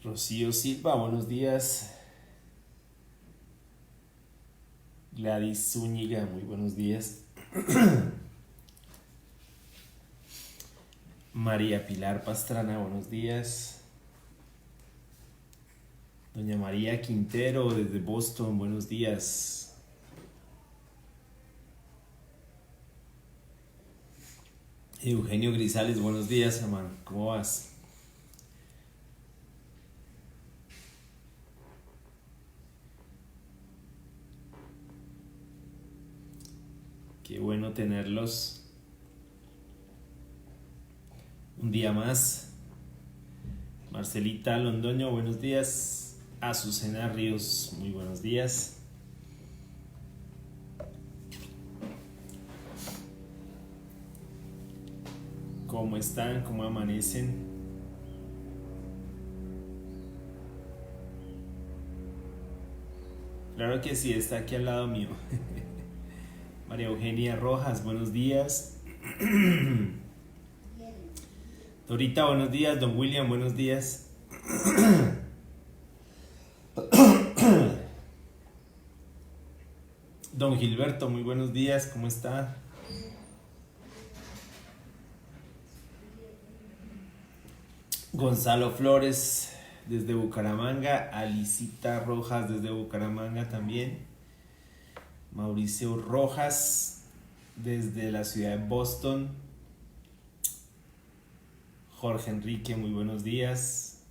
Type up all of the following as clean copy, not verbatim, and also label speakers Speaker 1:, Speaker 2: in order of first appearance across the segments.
Speaker 1: Rocío Silva, buenos días. Gladys Zúñiga, muy buenos días. María Pilar Pastrana, buenos días. Doña María Quintero desde Boston, buenos días. Eugenio Grisales, buenos días, hermano. ¿Cómo vas? Qué bueno tenerlos un día más. Marcelita Londoño, buenos días. Azucena Ríos, muy buenos días. ¿Cómo están? ¿Cómo amanecen? Claro que sí, está aquí al lado mío. María Eugenia Rojas, buenos días. Dorita, buenos días. Don William, buenos días. Don Gilberto, muy buenos días. ¿Cómo está? Gonzalo Flores desde Bucaramanga. Alicita Rojas desde Bucaramanga también. Mauricio Rojas desde la ciudad de Boston. Jorge Enrique, muy buenos días.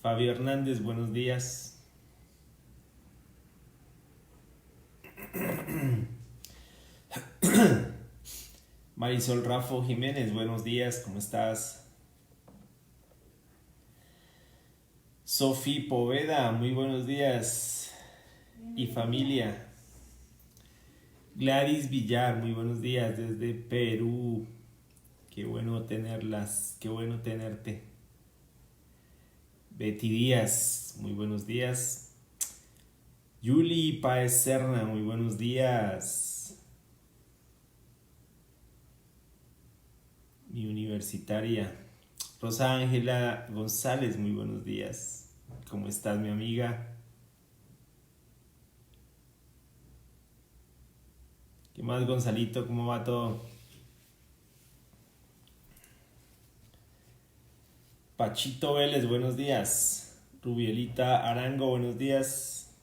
Speaker 1: Fabio Hernández, buenos días. Marisol Rafo Jiménez, buenos días, ¿cómo estás? Sofi Poveda, muy buenos días. Y familia. Gladys Villar, muy buenos días desde Perú. Qué bueno tenerlas, qué bueno tenerte. Betty Díaz, muy buenos días. Yuli Paez Serna, muy buenos días. Mi universitaria. Rosa Ángela González, muy buenos días. ¿Cómo estás, mi amiga? ¿Qué más, Gonzalito? ¿Cómo va todo? Pachito Vélez, buenos días. Rubielita Arango, buenos días.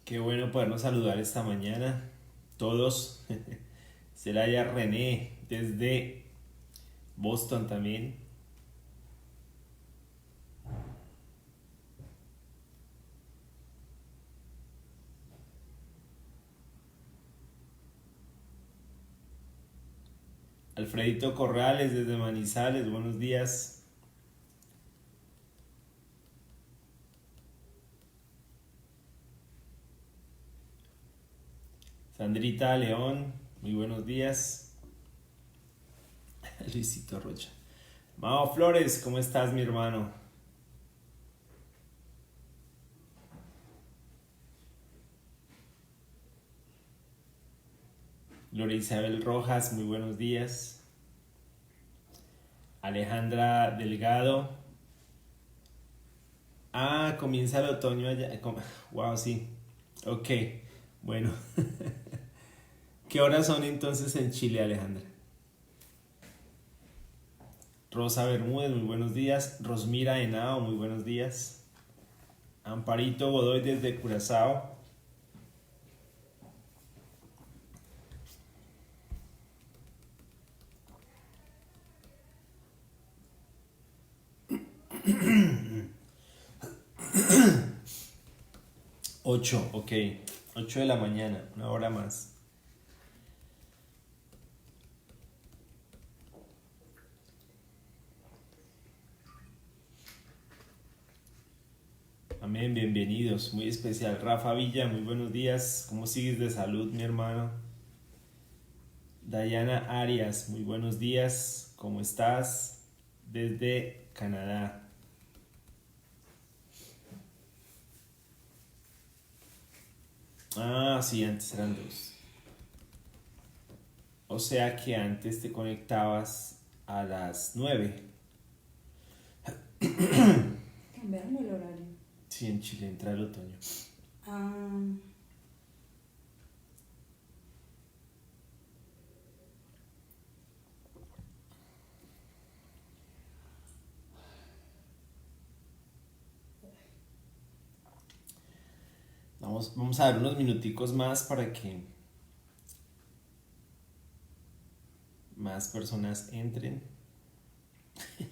Speaker 1: Qué bueno podernos saludar esta mañana. Todos. Celaya René, desde Boston también. Alfredito Corrales, desde Manizales, buenos días. Sandrita León, muy buenos días. Luisito Rocha. Mao Flores, ¿cómo estás, mi hermano? Gloria Isabel Rojas, muy buenos días. Alejandra Delgado. Ah, comienza el otoño allá. Wow, sí. Ok, bueno. ¿Qué horas son entonces en Chile, Alejandra? Rosa Bermúdez, muy buenos días. Rosmira Henao, muy buenos días. Amparito Godoy desde Curazao. Ocho, ok. 8 de la mañana, una hora más. Amén, bienvenidos. Muy especial. Rafa Villa, muy buenos días. ¿Cómo sigues de salud, mi hermano? Dayana Arias, muy buenos días. ¿Cómo estás? Desde Canadá. Ah, sí, antes eran dos. O sea que antes te conectabas a las 9.
Speaker 2: Cambiaron el horario.
Speaker 1: Sí, en Chile entra el otoño.
Speaker 2: Ah,
Speaker 1: Vamos a dar unos minuticos más para que más personas entren.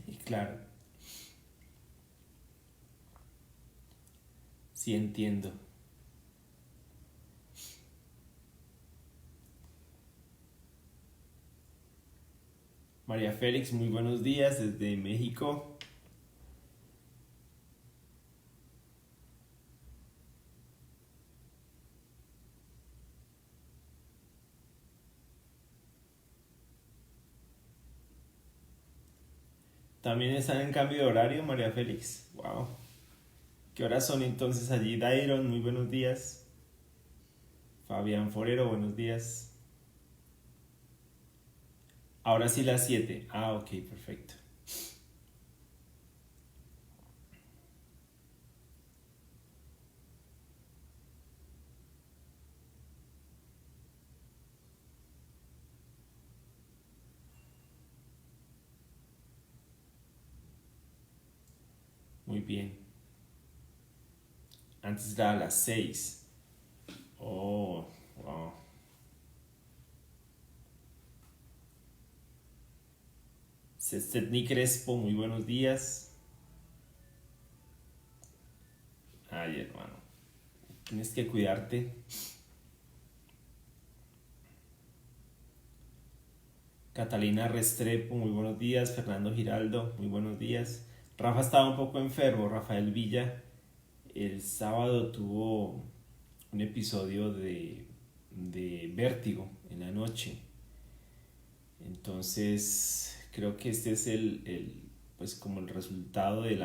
Speaker 1: Y claro, sí entiendo. María Félix, muy buenos días desde México. También están en cambio de horario, María Félix. Wow. ¿Qué horas son entonces allí? Dairon, muy buenos días. Fabián Forero, buenos días. Ahora sí las 7. Ah, ok, perfecto. Muy bien. Antes era a las 6. Oh, wow. Stetni Crespo, muy buenos días. Ay, hermano. Tienes que cuidarte. Catalina Restrepo, muy buenos días. Fernando Giraldo, muy buenos días. Rafa estaba un poco enfermo. Rafael Villa el sábado tuvo un episodio de vértigo en la noche. Entonces, creo que este es pues como el resultado del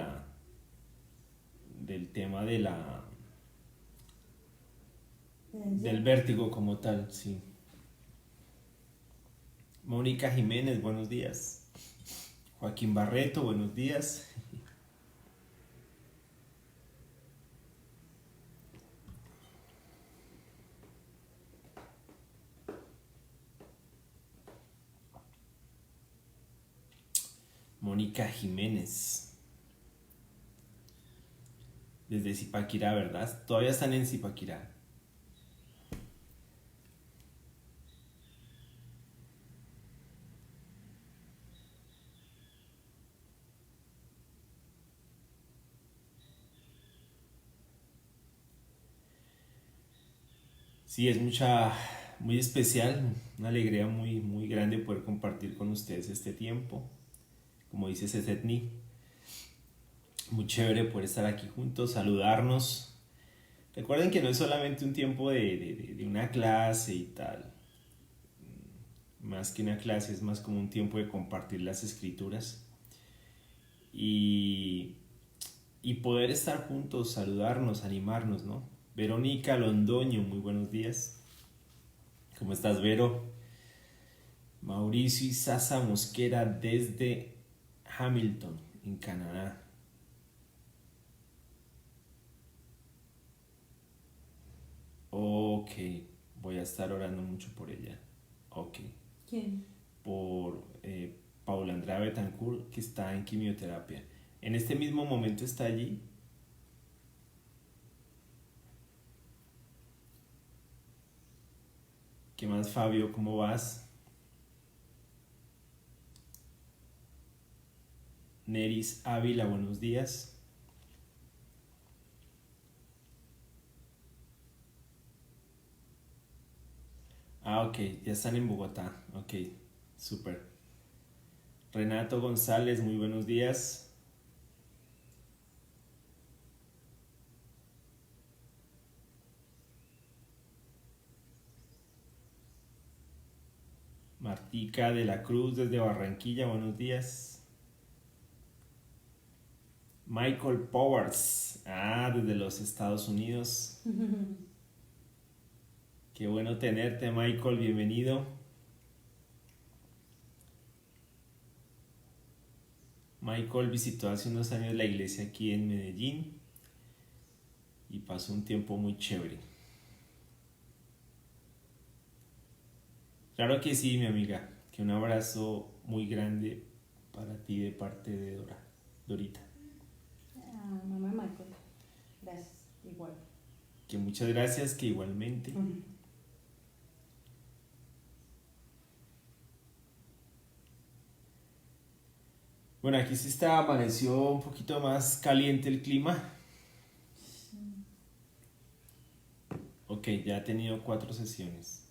Speaker 1: tema del vértigo como tal, sí. Mónica Jiménez, buenos días. Joaquín Barreto, buenos días. Mónica Jiménez, desde Zipaquirá, ¿verdad? Todavía están en Zipaquirá. Sí, es muy especial, una alegría muy, muy grande poder compartir con ustedes este tiempo. Como dice Cezetni, muy chévere poder estar aquí juntos, saludarnos. Recuerden que no es solamente un tiempo de una clase y tal. Más que una clase, es más como un tiempo de compartir las escrituras. Y, y poder estar juntos, saludarnos, animarnos, ¿no? Verónica Londoño, muy buenos días. ¿Cómo estás, Vero? Mauricio Isaza Mosquera desde Hamilton, en Canadá. Ok, voy a estar orando mucho por ella. Ok.
Speaker 2: ¿quién?
Speaker 1: Por Paula Andrea Betancourt, que está en quimioterapia. En este mismo momento está allí. ¿Qué más, Fabio? ¿Cómo vas? Neris Ávila, buenos días. Ah, ok, ya están en Bogotá. Ok, súper. Renato González, muy buenos días. Martica de la Cruz desde Barranquilla, buenos días. Michael Powers, desde los Estados Unidos. Qué bueno tenerte, Michael, bienvenido. Michael visitó hace unos años la iglesia aquí en Medellín y pasó un tiempo muy chévere. Claro que sí, mi amiga, que un abrazo muy grande para ti de parte de Dorita.
Speaker 2: Mamá Michael. Gracias. Igual.
Speaker 1: Que muchas gracias, que igualmente. Bueno, aquí sí amaneció un poquito más caliente el clima. Ok, ya ha tenido 4 sesiones.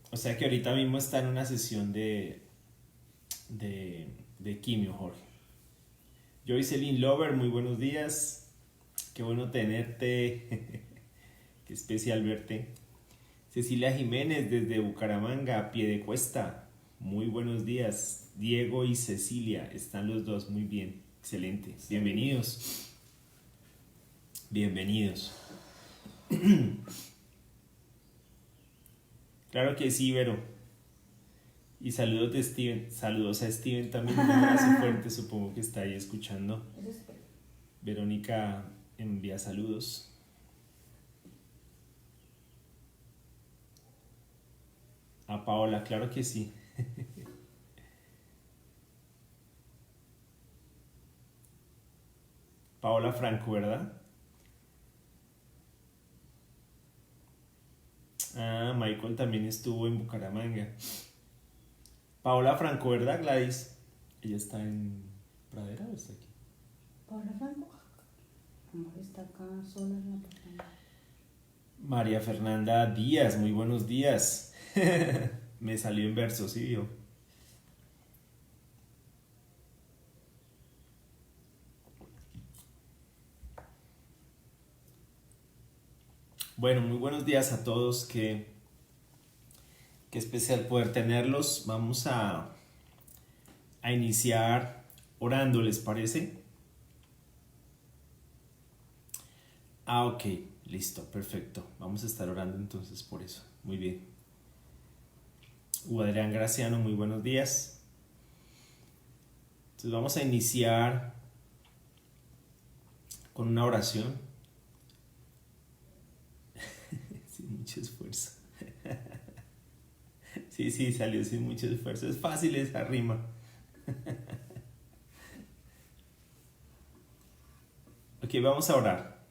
Speaker 1: O sea que ahorita mismo está en una sesión de quimio, Jorge. Joycelyn Lover, muy buenos días. Qué bueno tenerte. Qué especial verte. Cecilia Jiménez desde Bucaramanga, a pie de cuesta. Muy buenos días. Diego y Cecilia, están los dos muy bien. Excelente. Bienvenidos. Bienvenidos. Claro que sí, Vero. Y saludos de Steven. Saludos a Steven también. Un abrazo fuerte, supongo que está ahí escuchando. Verónica envía saludos. A Paola, claro que sí. Paola Franco, ¿verdad? Ah, Michael también estuvo en Bucaramanga. Paola Franco, ¿verdad, Gladys? ¿Ella está en Pradera o está aquí?
Speaker 2: Paola Franco. Amor, está acá sola en la persona.
Speaker 1: María Fernanda Díaz, muy buenos días. Me salió en verso, ¿sí vio? Bueno, muy buenos días a todos. Qué especial poder tenerlos. Vamos a iniciar orando, ¿les parece? Ah, ok, listo, perfecto. Vamos a estar orando entonces por eso. Muy bien. Adrián Graciano, muy buenos días. Entonces vamos a iniciar con una oración. Sin mucho esfuerzo. Sí, salió sin mucho esfuerzo. Es fácil esa rima. Ok, vamos a orar.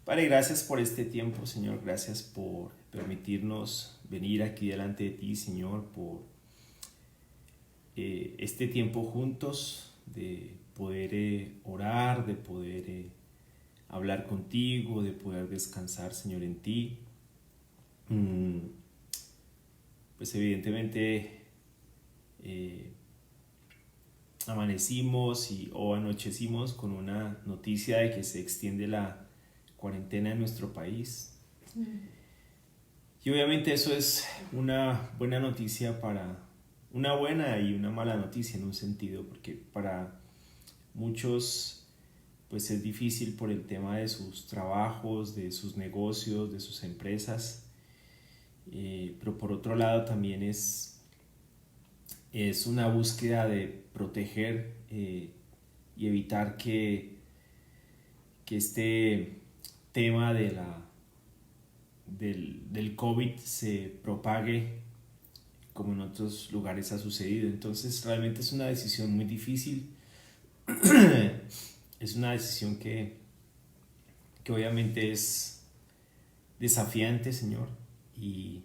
Speaker 1: Padre, gracias por este tiempo, Señor. Gracias por permitirnos venir aquí delante de ti, Señor, por este tiempo juntos, de poder orar, de poder hablar contigo, de poder descansar, Señor, en ti. Pues evidentemente amanecimos o anochecimos con una noticia de que se extiende la cuarentena en nuestro país. Y obviamente eso es una buena noticia una buena y una mala noticia en un sentido, porque para muchos pues es difícil por el tema de sus trabajos, de sus negocios, de sus empresas, pero por otro lado también es una búsqueda de proteger y evitar que este tema del COVID se propague como en otros lugares ha sucedido. Entonces realmente es una decisión muy difícil. Es una decisión que obviamente es desafiante, Señor, y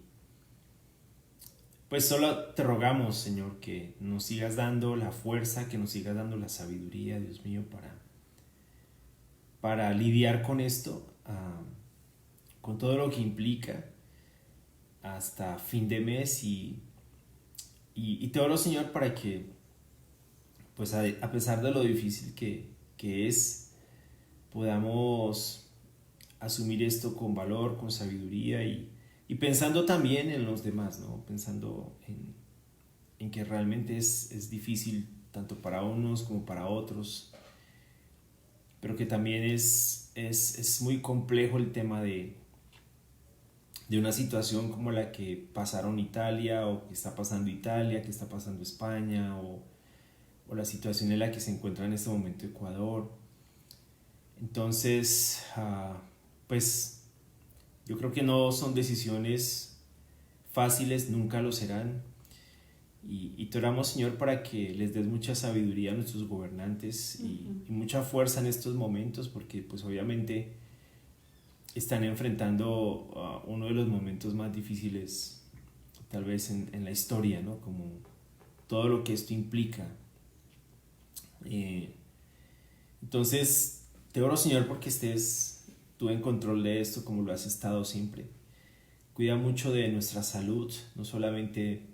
Speaker 1: pues solo te rogamos, Señor, que nos sigas dando la fuerza, que nos sigas dando la sabiduría, Dios mío, para lidiar con esto, con todo lo que implica hasta fin de mes y te oro, Señor, para que pues a pesar de lo difícil que es, podamos asumir esto con valor, con sabiduría y pensando también en los demás, ¿no? Pensando en que realmente es difícil tanto para unos como para otros, pero que también es muy complejo el tema de de una situación como la que pasaron Italia o que está pasando Italia, que está pasando España o la situación en la que se encuentra en este momento Ecuador. Entonces, pues yo creo que no son decisiones fáciles, nunca lo serán. Y te oramos, Señor, para que les des mucha sabiduría a nuestros gobernantes y mucha fuerza en estos momentos, porque pues obviamente están enfrentando uno de los momentos más difíciles tal vez en la historia, ¿no? Como todo lo que esto implica. Entonces, te oro, Señor, porque estés tú en control de esto como lo has estado siempre. Cuida mucho de nuestra salud, no solamente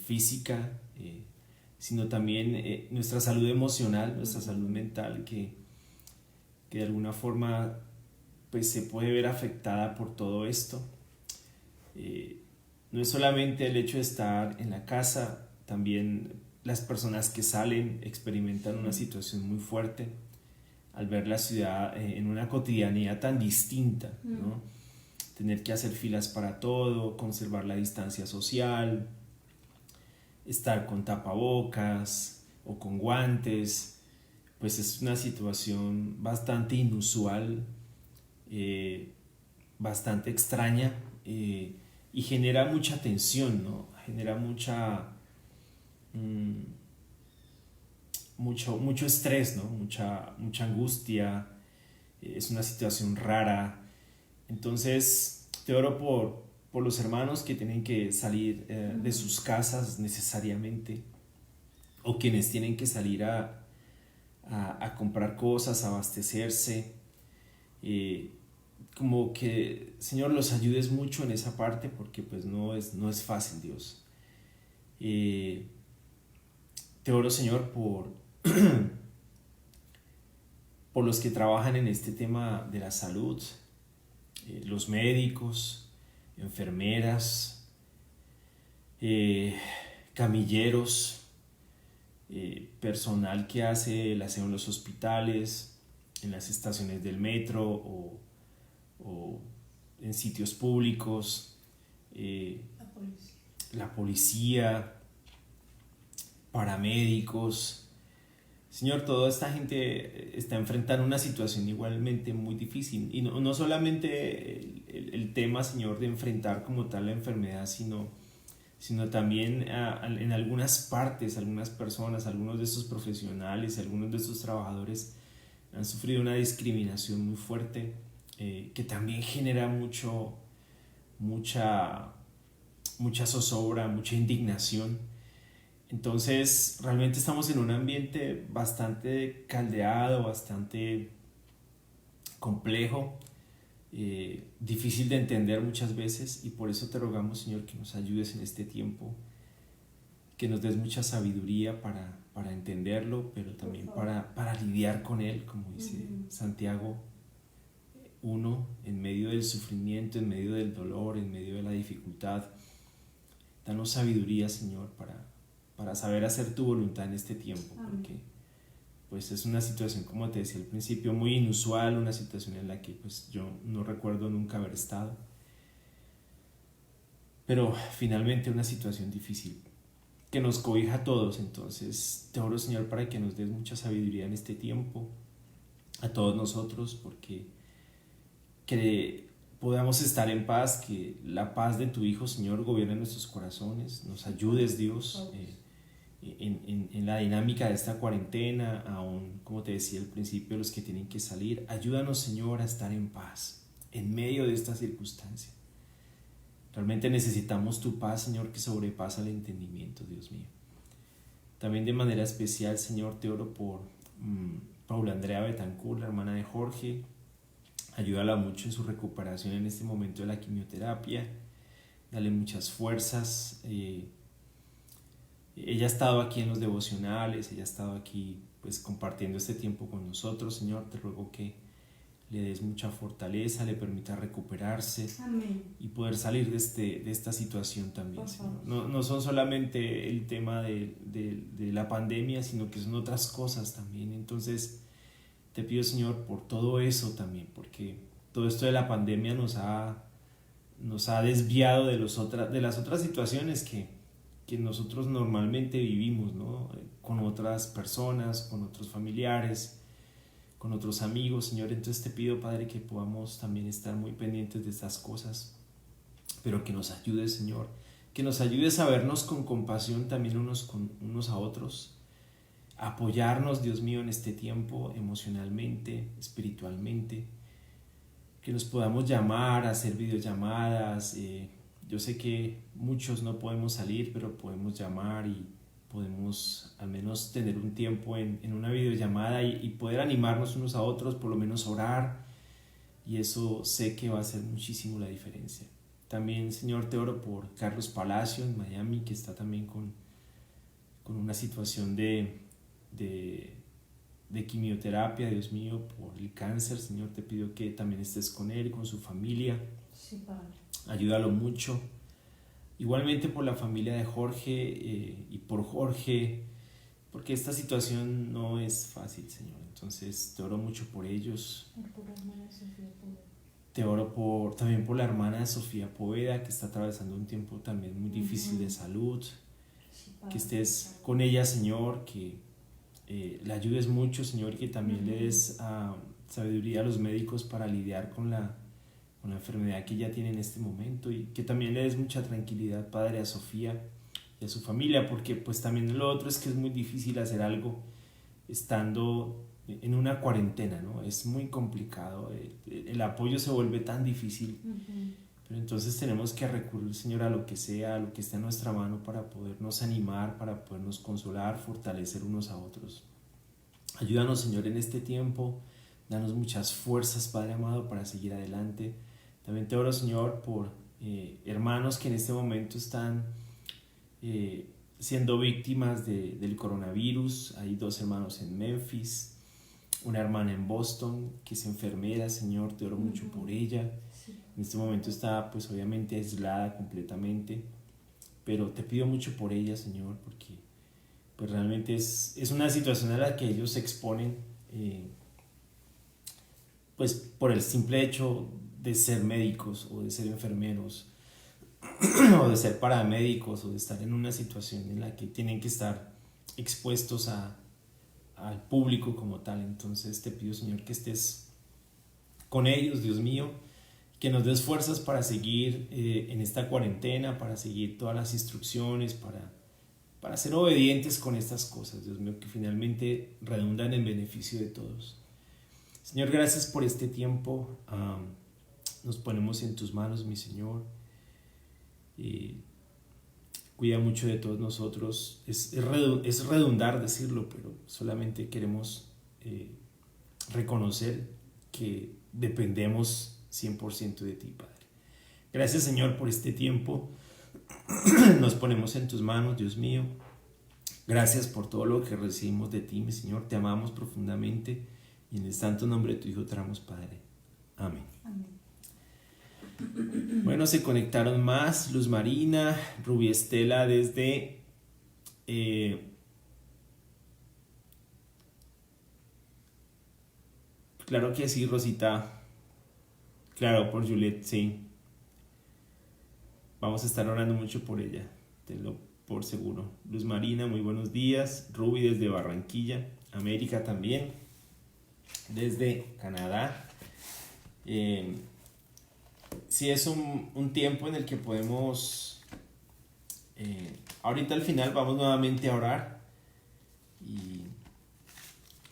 Speaker 1: física, sino también nuestra salud emocional, nuestra salud mental, que de alguna forma pues, se puede ver afectada por todo esto. No es solamente el hecho de estar en la casa, también las personas que salen experimentan una situación muy fuerte al ver la ciudad en una cotidianidad tan distinta, ¿no? Tener que hacer filas para todo, conservar la distancia social, estar con tapabocas o con guantes, pues es una situación bastante inusual, bastante extraña, y genera mucha tensión, ¿no? Genera mucho estrés, ¿no? Mucha angustia, es una situación rara. Entonces te oro por los hermanos que tienen que salir de sus casas necesariamente, o quienes tienen que salir a comprar cosas, a abastecerse. Como que, Señor, los ayudes mucho en esa parte, porque pues no es fácil, Dios. Te oro, Señor, por los que trabajan en este tema de la salud, los médicos, enfermeras, camilleros, personal que hace el aseo en los hospitales, en las estaciones del metro o en sitios públicos, la policía, paramédicos. Señor, toda esta gente está enfrentando una situación igualmente muy difícil. Y no solamente el tema, Señor, de enfrentar como tal la enfermedad, sino también en algunas partes, algunas personas, algunos de estos profesionales, algunos de estos trabajadores han sufrido una discriminación muy fuerte, que también genera mucha zozobra, mucha indignación. Entonces, realmente estamos en un ambiente bastante caldeado, bastante complejo, difícil de entender muchas veces, y por eso te rogamos, Señor, que nos ayudes en este tiempo, que nos des mucha sabiduría para entenderlo, pero también para lidiar con él, como dice Santiago 1, en medio del sufrimiento, en medio del dolor, en medio de la dificultad. Danos sabiduría, Señor, para saber hacer tu voluntad en este tiempo, porque pues es una situación, como te decía al principio, muy inusual, una situación en la que pues yo no recuerdo nunca haber estado, pero finalmente una situación difícil que nos cobija a todos. Entonces te oro, Señor, para que nos des mucha sabiduría en este tiempo a todos nosotros, porque que podamos estar en paz, que la paz de tu Hijo, Señor, gobierne nuestros corazones. Nos ayudes, Dios, en la dinámica de esta cuarentena, aún, como te decía al principio, los que tienen que salir. Ayúdanos, Señor, a estar en paz en medio de esta circunstancia. Realmente necesitamos tu paz, Señor, que sobrepasa el entendimiento, Dios mío. También de manera especial, Señor, te oro por Paula Andrea Betancourt, la hermana de Jorge. Ayúdala mucho en su recuperación en este momento de la quimioterapia. Dale muchas fuerzas. Ella ha estado aquí en los devocionales, ella ha estado aquí pues compartiendo este tiempo con nosotros. Señor, te ruego que le des mucha fortaleza, le permita recuperarse.
Speaker 2: Amén.
Speaker 1: Y poder salir de esta situación también, Señor. No son solamente el tema de la pandemia, sino que son otras cosas también. Entonces te pido, Señor, por todo eso también, porque todo esto de la pandemia nos ha nos ha desviado de las otras situaciones que nosotros normalmente vivimos, ¿no? Con otras personas, con otros familiares, con otros amigos, Señor. Entonces te pido, Padre, que podamos también estar muy pendientes de estas cosas, pero que nos ayudes, Señor, que nos ayudes a vernos con compasión también unos a otros, a apoyarnos, Dios mío, en este tiempo emocionalmente, espiritualmente, que nos podamos llamar, hacer videollamadas. Yo sé que muchos no podemos salir, pero podemos llamar y podemos al menos tener un tiempo en una videollamada y poder animarnos unos a otros, por lo menos orar, y eso sé que va a hacer muchísimo la diferencia. También, Señor, te oro por Carlos Palacio en Miami, que está también con una situación de quimioterapia, Dios mío, por el cáncer. Señor, te pido que también estés con él, con su familia.
Speaker 2: Sí, Padre.
Speaker 1: Ayúdalo mucho. Igualmente por la familia de Jorge y por Jorge, porque esta situación no es fácil, Señor. Entonces te oro mucho por ellos.
Speaker 2: Y por la hermana Sofía Poveda.
Speaker 1: Te oro también por la hermana de Sofía Poveda, que está atravesando un tiempo también muy difícil de salud.
Speaker 2: Sí, Padre.
Speaker 1: Que estés con ella, Señor, que la ayudes mucho, Señor, y que también le des sabiduría a los médicos para lidiar con la enfermedad que ella tiene en este momento, y que también le des mucha tranquilidad, Padre, a Sofía y a su familia, porque pues también lo otro es que es muy difícil hacer algo estando en una cuarentena, ¿no? Es muy complicado, el apoyo se vuelve tan difícil, pero entonces tenemos que recurrir, Señor, a lo que sea, a lo que esté en nuestra mano para podernos animar, para podernos consolar, fortalecer unos a otros. Ayúdanos, Señor, en este tiempo, danos muchas fuerzas, Padre amado, para seguir adelante. También te oro, Señor, por hermanos que en este momento están siendo víctimas del coronavirus. Hay 2 hermanos en Memphis, una hermana en Boston que es enfermera, Señor, te oro mucho por ella.
Speaker 2: Sí.
Speaker 1: En este momento está pues obviamente aislada completamente, pero te pido mucho por ella, Señor, porque pues realmente es una situación a la que ellos se exponen pues por el simple hecho de ser médicos o de ser enfermeros o de ser paramédicos o de estar en una situación en la que tienen que estar expuestos al público como tal. Entonces te pido, Señor, que estés con ellos, Dios mío, que nos des fuerzas para seguir en esta cuarentena, para seguir todas las instrucciones, para ser obedientes con estas cosas, Dios mío, que finalmente redundan en beneficio de todos. Señor, gracias por este tiempo. Nos ponemos en tus manos, mi Señor. Cuida mucho de todos nosotros. Es redundar decirlo, pero solamente queremos reconocer que dependemos 100% de ti, Padre. Gracias, Señor, por este tiempo. Nos ponemos en tus manos, Dios mío. Gracias por todo lo que recibimos de ti, mi Señor. Te amamos profundamente y en el santo nombre de tu Hijo te oramos, Padre. Amén.
Speaker 2: Amén.
Speaker 1: Bueno, se conectaron más. Luz Marina, Rubí Estela desde claro que sí, Rosita. Claro, por Juliet, sí. Vamos a estar orando mucho por ella, tenlo por seguro. Luz Marina, muy buenos días. Ruby desde Barranquilla. América también, desde Canadá. Sí, es un tiempo en el que podemos... ahorita al final vamos nuevamente a orar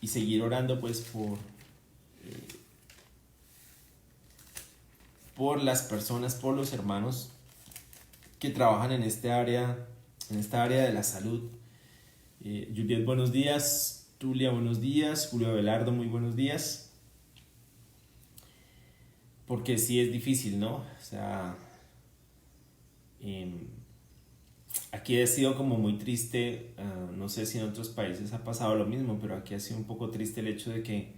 Speaker 1: y seguir orando pues por las personas, por los hermanos que trabajan en esta área de la salud. Juliet, buenos días. Tulia, buenos días. Julio Abelardo, muy buenos días. Porque sí es difícil, ¿no? O sea, aquí ha sido como muy triste, no sé si en otros países ha pasado lo mismo, pero aquí ha sido un poco triste el hecho de que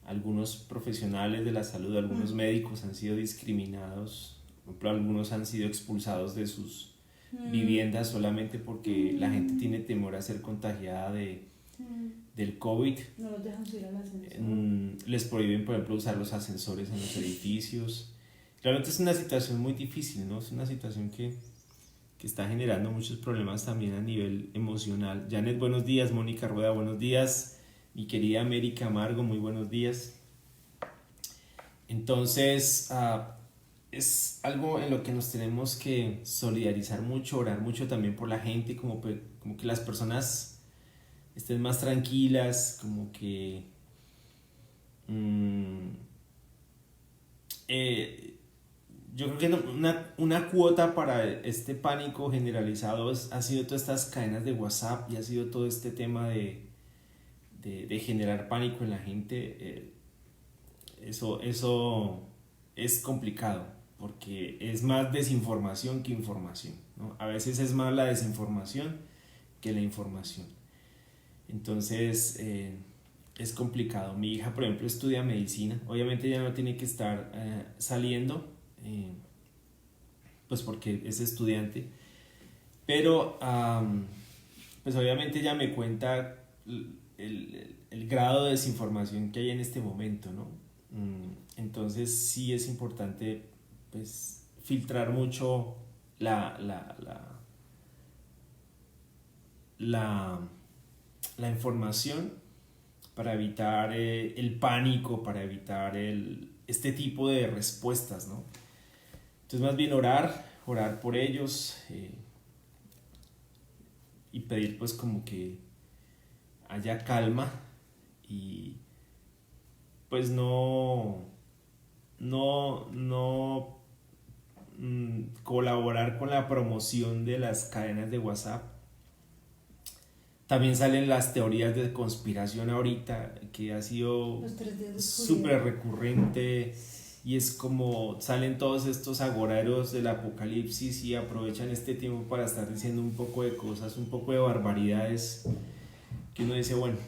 Speaker 1: algunos profesionales de la salud, algunos médicos han sido discriminados, por ejemplo, algunos han sido expulsados de sus viviendas solamente porque la gente tiene temor a ser contagiada del COVID.
Speaker 2: No los dejan subir al ascensor.
Speaker 1: Les prohíben, por ejemplo, usar los ascensores en los edificios. realmente es una situación muy difícil, ¿no? Es una situación que está generando muchos problemas también a nivel emocional. Janet, buenos días. Mónica Rueda, buenos días. Mi querida América Amargo, muy buenos días. Entonces, es algo en lo que nos tenemos que solidarizar mucho, orar mucho también por la gente, como que las personas estén más tranquilas, como que yo creo que una cuota para este pánico generalizado ha sido todas estas cadenas de WhatsApp y ha sido todo este tema de generar pánico en la gente. Eso es complicado porque es más desinformación que información, ¿no? A veces es más la desinformación que la información. Entonces es complicado. Mi hija, por ejemplo, estudia medicina. Obviamente ella no tiene que estar saliendo, pues porque es estudiante. Pero pues obviamente ella me cuenta el grado de desinformación que hay en este momento, ¿no? Entonces sí es importante pues filtrar mucho la información para evitar el pánico, para evitar este tipo de respuestas, ¿no? Entonces más bien orar por ellos y pedir pues como que haya calma y pues no colaborar con la promoción de las cadenas de WhatsApp. También salen las teorías de conspiración ahorita, que ha sido súper recurrente y es como salen todos estos agoreros del apocalipsis y aprovechan este tiempo para estar diciendo un poco de cosas, un poco de barbaridades que uno dice, bueno,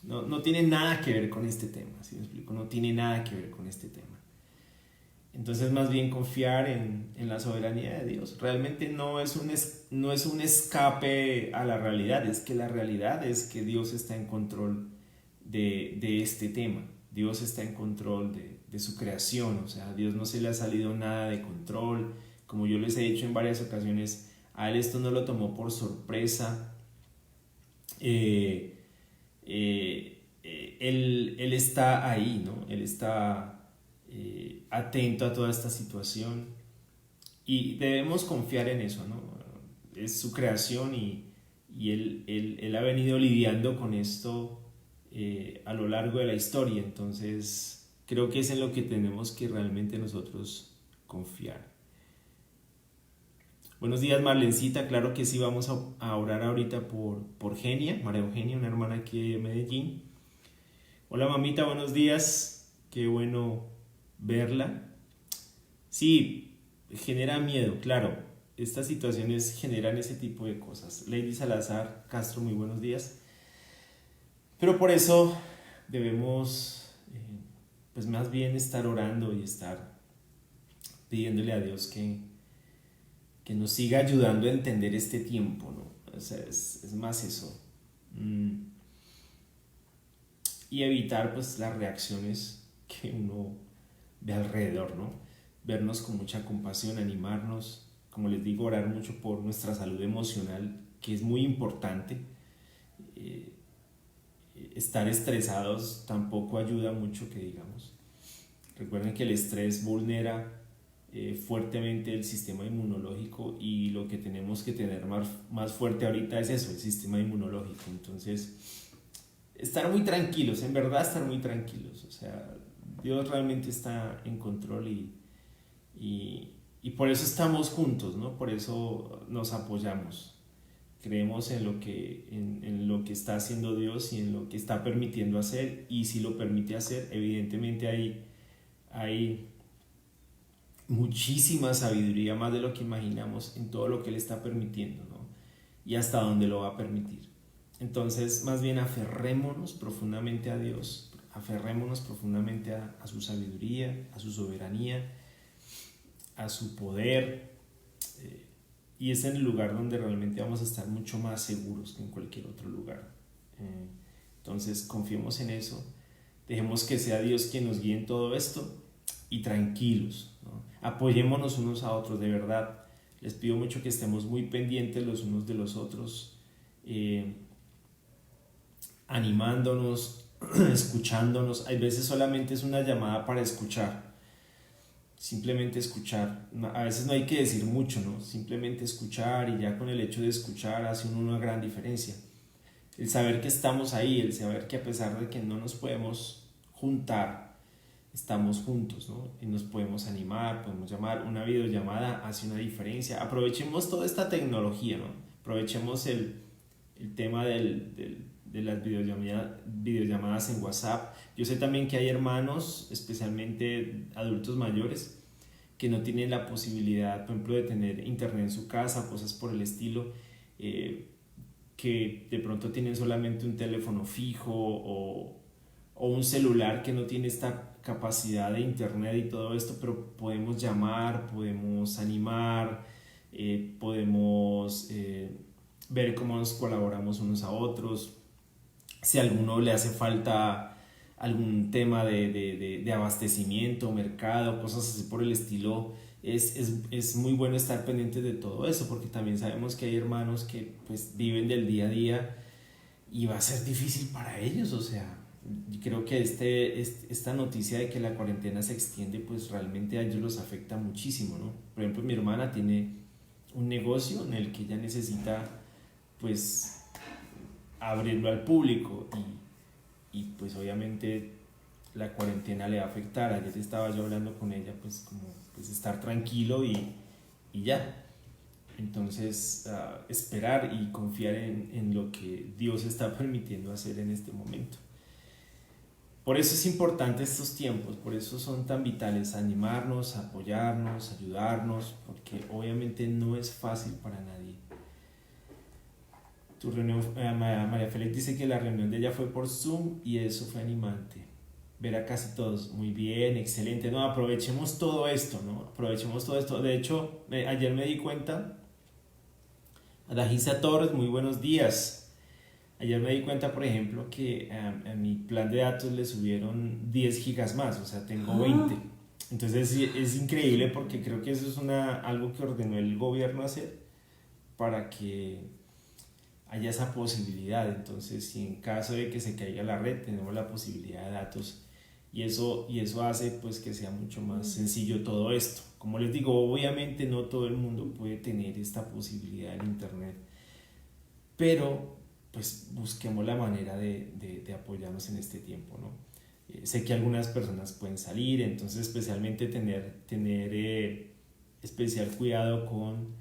Speaker 1: no tiene nada que ver con este tema, ¿sí me explico? No tiene nada que ver con este tema. Entonces más bien confiar en la soberanía de Dios. Realmente no es un escape a la realidad, es que la realidad es que Dios está en control de este tema. Dios está en control de su creación, o sea, a Dios no se le ha salido nada de control. Como yo les he dicho en varias ocasiones, a Él esto no lo tomó por sorpresa. Él está ahí, ¿no? Él está atento a toda esta situación y debemos confiar en eso, ¿no? Es su creación y él ha venido lidiando con esto a lo largo de la historia, entonces creo que es en lo que tenemos que realmente nosotros confiar. Buenos días, Marlencita, claro que sí, vamos a orar ahorita por Genia, María Eugenia, una hermana aquí de Medellín. Hola mamita, buenos días, qué bueno verla. Sí, genera miedo, claro. Estas situaciones generan ese tipo de cosas. Lady Salazar Castro, muy buenos días. Pero por eso debemos, pues más bien estar orando y estar pidiéndole a Dios que nos siga ayudando a entender este tiempo, ¿no? O sea, es más eso. Y evitar pues las reacciones que uno de alrededor, ¿no? Vernos con mucha compasión, animarnos, como les digo, orar mucho por nuestra salud emocional, que es muy importante. Estar estresados tampoco ayuda mucho, que digamos. Recuerden que el estrés vulnera fuertemente el sistema inmunológico y lo que tenemos que tener más fuerte ahorita es eso, el sistema inmunológico. Entonces, estar muy tranquilos, en verdad estar muy tranquilos, o sea, Dios realmente está en control y por eso estamos juntos, ¿no? Por eso nos apoyamos. Creemos en lo que está haciendo Dios y en lo que está permitiendo hacer, y si lo permite hacer, evidentemente hay muchísima sabiduría, más de lo que imaginamos, en todo lo que Él está permitiendo, ¿no? Y hasta dónde lo va a permitir. Entonces, más bien aferrémonos profundamente a Dios, aferrémonos profundamente a su sabiduría, a su soberanía, a su poder, y es en el lugar donde realmente vamos a estar mucho más seguros que en cualquier otro lugar. Entonces, confiemos en eso, dejemos que sea Dios quien nos guíe en todo esto y tranquilos, ¿no? Apoyémonos unos a otros, de verdad. Les pido mucho que estemos muy pendientes los unos de los otros, animándonos, escuchándonos. Hay veces solamente es una llamada para escuchar, simplemente escuchar. A veces no hay que decir mucho, ¿no? Simplemente escuchar, y ya con el hecho de escuchar hace una gran diferencia. El saber que estamos ahí, el saber que a pesar de que no nos podemos juntar, estamos juntos, ¿no? Y nos podemos animar, podemos llamar. Una videollamada hace una diferencia. Aprovechemos toda esta tecnología, ¿no? Aprovechemos el tema de las videollamadas en WhatsApp. Yo sé también que hay hermanos, especialmente adultos mayores, que no tienen la posibilidad, por ejemplo, de tener internet en su casa, cosas por el estilo, que de pronto tienen solamente un teléfono fijo o un celular que no tiene esta capacidad de internet y todo esto, pero podemos llamar, podemos animar, podemos ver cómo nos colaboramos unos a otros. Si a alguno le hace falta algún tema de abastecimiento, mercado, cosas así por el estilo, es muy bueno estar pendientes de todo eso, porque también sabemos que hay hermanos que pues viven del día a día y va a ser difícil para ellos. O sea, creo que esta noticia de que la cuarentena se extiende, pues realmente a ellos los afecta muchísimo, ¿no? Por ejemplo, mi hermana tiene un negocio en el que ella necesita pues abrirlo al público, y pues obviamente la cuarentena le va a afectar. Ayer estaba yo hablando con ella, pues como pues estar tranquilo y ya. Entonces esperar y confiar en lo que Dios está permitiendo hacer en este momento. Por eso es importante estos tiempos, por eso son tan vitales: animarnos, apoyarnos, ayudarnos, porque obviamente no es fácil para nadie. Tu reunión, María Félix dice que la reunión de ella fue por Zoom y eso fue animante. Ver a casi todos. Muy bien, excelente. No, aprovechemos todo esto, ¿no? Aprovechemos todo esto. De hecho, ayer me di cuenta, Adagisa Torres, muy buenos días. Ayer me di cuenta, por ejemplo, que a mi plan de datos le subieron 10 gigas más, o sea, tengo 20. Entonces es increíble, porque creo que eso es algo que ordenó el gobierno hacer para que haya esa posibilidad. Entonces, si en caso de que se caiga la red, tenemos la posibilidad de datos, y eso hace pues que sea mucho más sencillo todo esto. Como les digo, obviamente no todo el mundo puede tener esta posibilidad en internet, pero pues busquemos la manera de apoyarnos en este tiempo, ¿no? Sé que algunas personas pueden salir, entonces especialmente tener especial cuidado con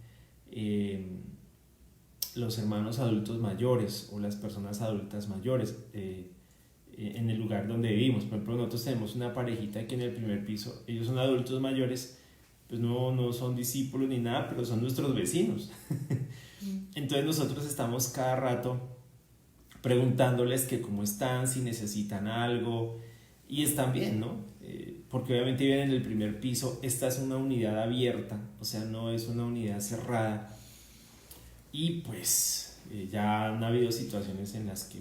Speaker 1: los hermanos adultos mayores o las personas adultas mayores en el lugar donde vivimos. Por ejemplo, nosotros tenemos una parejita que en el primer piso, ellos son adultos mayores, pues no son discípulos ni nada, pero son nuestros vecinos. Entonces nosotros estamos cada rato preguntándoles que cómo están, si necesitan algo, y están bien, ¿no? Porque obviamente viven en el primer piso. Esta es una unidad abierta, o sea, no es una unidad cerrada. Y pues ya han habido situaciones en las que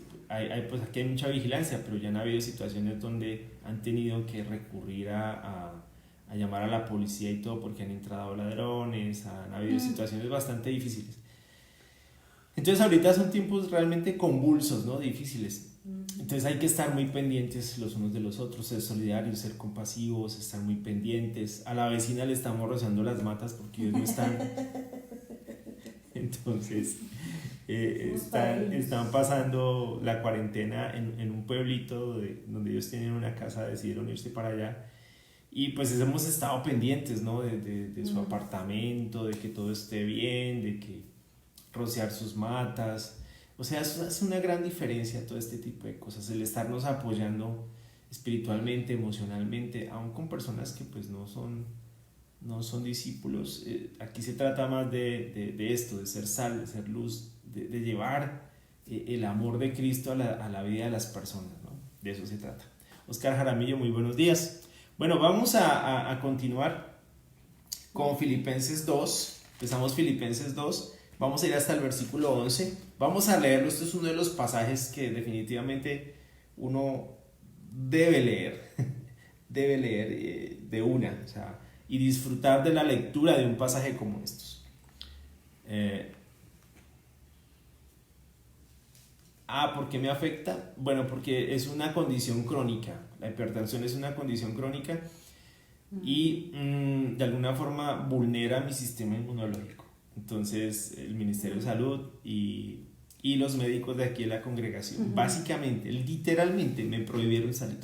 Speaker 1: pues aquí hay mucha vigilancia, pero ya han habido situaciones donde han tenido que recurrir a llamar a la policía y todo, porque han entrado ladrones. Han habido situaciones bastante difíciles. Entonces ahorita son tiempos realmente convulsos, ¿no? Difíciles. Entonces hay que estar muy pendientes los unos de los otros, ser solidarios, ser compasivos, estar muy pendientes. A la vecina le estamos rozando las matas porque ellos no están. Entonces están pasando la cuarentena en un pueblito donde ellos tienen una casa, decidieron irse para allá. Y pues hemos estado pendientes, ¿no? De su apartamento, de que todo esté bien, de que rociar sus matas. O sea, eso hace una gran diferencia, todo este tipo de cosas, el estarnos apoyando espiritualmente, emocionalmente, aun con personas que pues no son discípulos. Aquí se trata más de esto, de ser sal, de ser luz, de llevar el amor de Cristo a la vida de las personas, ¿no? De eso se trata. Oscar Jaramillo, muy buenos días. Bueno, vamos a continuar con Filipenses 2. Empezamos Filipenses 2. Vamos a ir hasta el versículo 11. Vamos a leerlo. Este es uno de los pasajes que definitivamente uno debe leer. Debe leer. de una, o sea, y disfrutar de la lectura de un pasaje como estos. ¿Por qué me afecta? Bueno, porque es una condición crónica. La hipertensión es una condición crónica y de alguna forma vulnera mi sistema inmunológico. Entonces, el Ministerio de Salud y los médicos de aquí de la congregación, básicamente, literalmente me prohibieron salir.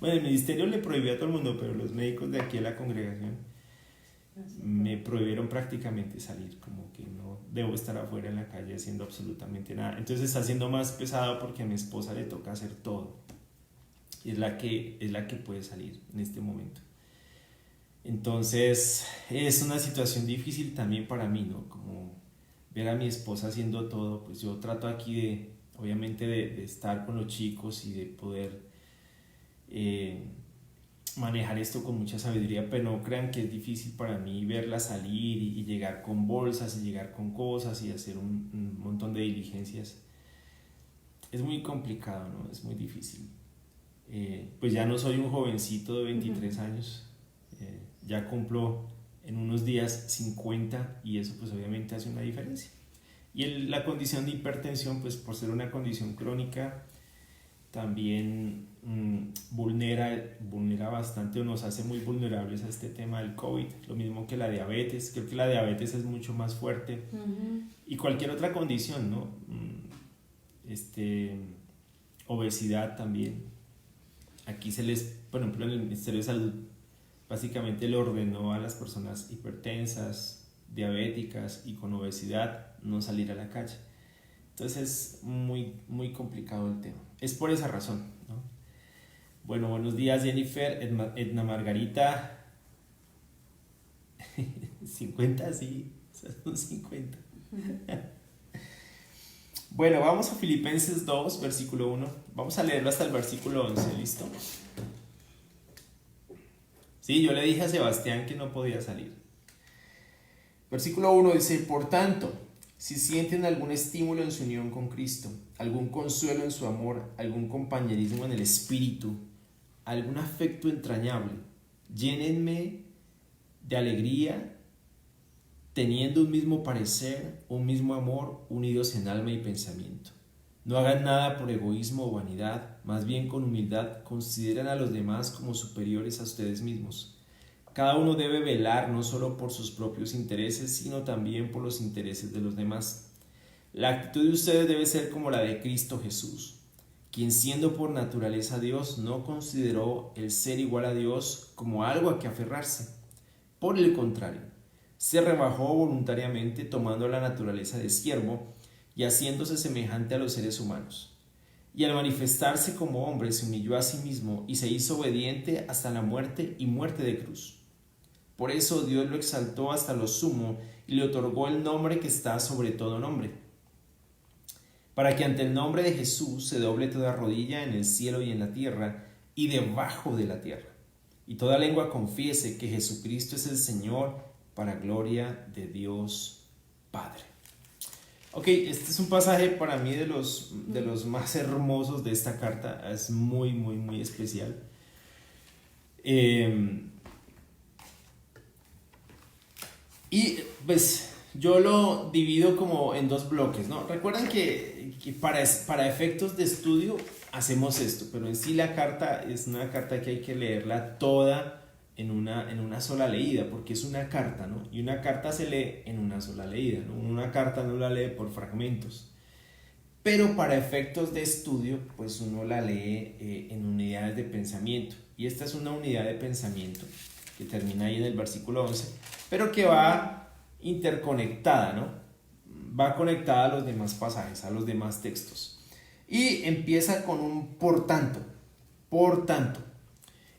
Speaker 1: Bueno, el ministerio le prohibió a todo el mundo, pero los médicos de aquí de la congregación me prohibieron prácticamente salir, como que no debo estar afuera en la calle haciendo absolutamente nada. Entonces está siendo más pesado porque a mi esposa le toca hacer todo. Y es la que puede salir en este momento. Entonces es una situación difícil también para mí, ¿no? Como ver a mi esposa haciendo todo, pues yo trato aquí obviamente de estar con los chicos y de poder manejar esto con mucha sabiduría, pero no crean que es difícil para mí verla salir y llegar con bolsas y llegar con cosas y hacer un montón de diligencias. Es muy complicado, ¿no? Es muy difícil. Pues ya no soy un jovencito de 23 años, ya cumplo en unos días 50 y eso pues obviamente hace una diferencia. Y la condición de hipertensión, pues por ser una condición crónica, también vulnera bastante o nos hace muy vulnerables a este tema del COVID, lo mismo que la diabetes. Creo que la diabetes es mucho más fuerte y cualquier otra condición, ¿no? Obesidad también. Aquí por ejemplo, en el Ministerio de Salud básicamente le ordenó a las personas hipertensas, diabéticas y con obesidad no salir a la calle. Entonces es muy, muy complicado el tema. Es por esa razón, ¿no? Bueno, buenos días Jennifer, Edna Margarita. 50, sí, son 50. Bueno, vamos a Filipenses 2, versículo 1. Vamos a leerlo hasta el versículo 11, ¿listo? Sí, yo le dije a Sebastián que no podía salir. Versículo 1 dice, por tanto, si sienten algún estímulo en su unión con Cristo, algún consuelo en su amor, algún compañerismo en el espíritu, algún afecto entrañable, llénenme de alegría, teniendo un mismo parecer, un mismo amor, unidos en alma y pensamiento. No hagan nada por egoísmo o vanidad, más bien con humildad consideren a los demás como superiores a ustedes mismos. Cada uno debe velar no solo por sus propios intereses, sino también por los intereses de los demás. La actitud de ustedes debe ser como la de Cristo Jesús, quien siendo por naturaleza Dios, no consideró el ser igual a Dios como algo a que aferrarse. Por el contrario, se rebajó voluntariamente tomando la naturaleza de siervo y haciéndose semejante a los seres humanos. Y al manifestarse como hombre se humilló a sí mismo y se hizo obediente hasta la muerte y muerte de cruz. Por eso Dios lo exaltó hasta lo sumo y le otorgó el nombre que está sobre todo nombre, para que ante el nombre de Jesús se doble toda rodilla en el cielo y en la tierra y debajo de la tierra, y toda lengua confiese que Jesucristo es el Señor, para gloria de Dios Padre. Ok, este es un pasaje para mí de los más hermosos de esta carta. Es muy, muy, muy especial. Y pues yo lo divido como en dos bloques, ¿no? Recuerden que para efectos de estudio hacemos esto, pero en sí la carta es una carta que hay que leerla toda en una sola leída, porque es una carta, ¿no? Y una carta se lee en una sola leída, ¿no? Una carta no la lee por fragmentos. Pero para efectos de estudio, pues uno la lee en unidades de pensamiento. Y esta es una unidad de pensamiento que termina ahí en el versículo 11, pero que va interconectada, ¿no? Va conectada a los demás pasajes, a los demás textos. Y empieza con un por tanto. Por tanto.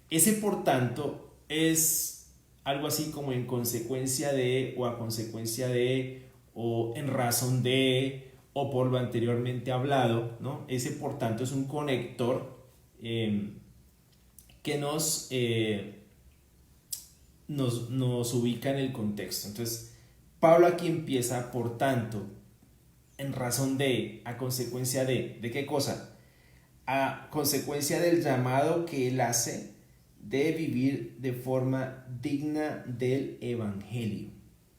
Speaker 1: Ese por tanto es algo así como en consecuencia de, o a consecuencia de, o en razón de, o por lo anteriormente hablado, ¿no? Ese por tanto es un conector que nos ubica en el contexto. Entonces, Pablo aquí empieza por tanto, en razón de, a consecuencia ¿de qué cosa? A consecuencia del llamado que él hace de vivir de forma digna del Evangelio,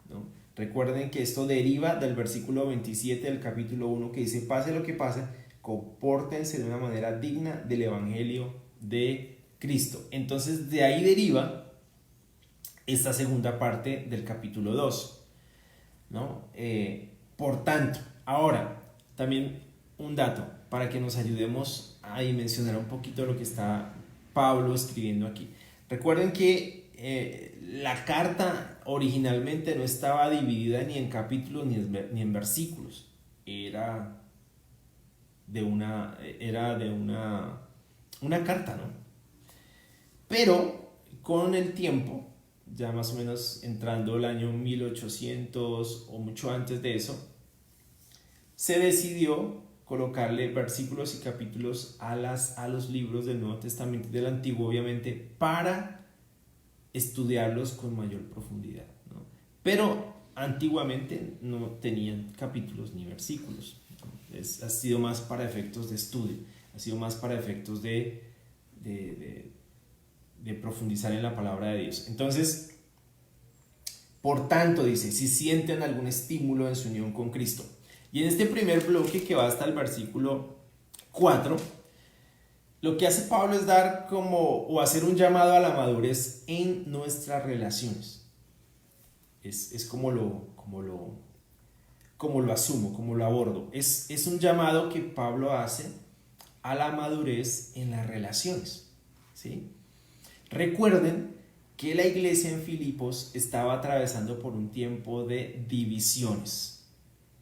Speaker 1: ¿no? Recuerden que esto deriva del versículo 27 del capítulo 1 que dice: pase lo que pase, compórtense de una manera digna del Evangelio de Cristo. Entonces de ahí deriva esta segunda parte del capítulo 2, ¿no? Por tanto, ahora también un dato para que nos ayudemos a dimensionar un poquito lo que está Pablo escribiendo aquí. Recuerden que la carta originalmente no estaba dividida ni en capítulos ni en versículos. Era de una carta, ¿no? Pero con el tiempo, ya más o menos entrando el año 1800 o mucho antes de eso, se decidió colocarle versículos y capítulos a los libros del Nuevo Testamento y del Antiguo, obviamente, para estudiarlos con mayor profundidad, ¿no? Pero antiguamente no tenían capítulos ni versículos, ¿no? Ha sido más para efectos de estudio, ha sido más para efectos de profundizar en la palabra de Dios. Entonces, por tanto, dice, si sienten algún estímulo en su unión con Cristo. Y en este primer bloque que va hasta el versículo 4, lo que hace Pablo es dar o hacer un llamado a la madurez en nuestras relaciones. Es como lo asumo, como lo abordo. Es un llamado que Pablo hace a la madurez en las relaciones, ¿sí? Recuerden que la iglesia en Filipos estaba atravesando por un tiempo de divisiones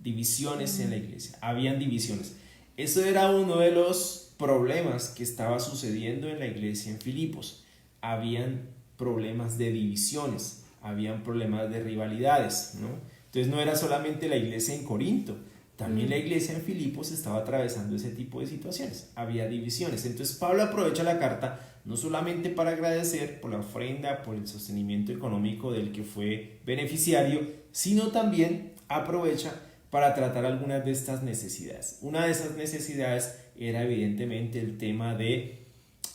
Speaker 1: en la iglesia, habían divisiones. Eso era uno de los problemas que estaba sucediendo en la iglesia en Filipos. Habían problemas de divisiones, habían problemas de rivalidades, ¿no? Entonces no era solamente la iglesia en Corinto, también la iglesia en Filipos estaba atravesando ese tipo de situaciones, había divisiones. Entonces Pablo aprovecha la carta no solamente para agradecer por la ofrenda, por el sostenimiento económico del que fue beneficiario, sino también aprovecha para tratar algunas de estas necesidades. Una de esas necesidades era evidentemente el tema de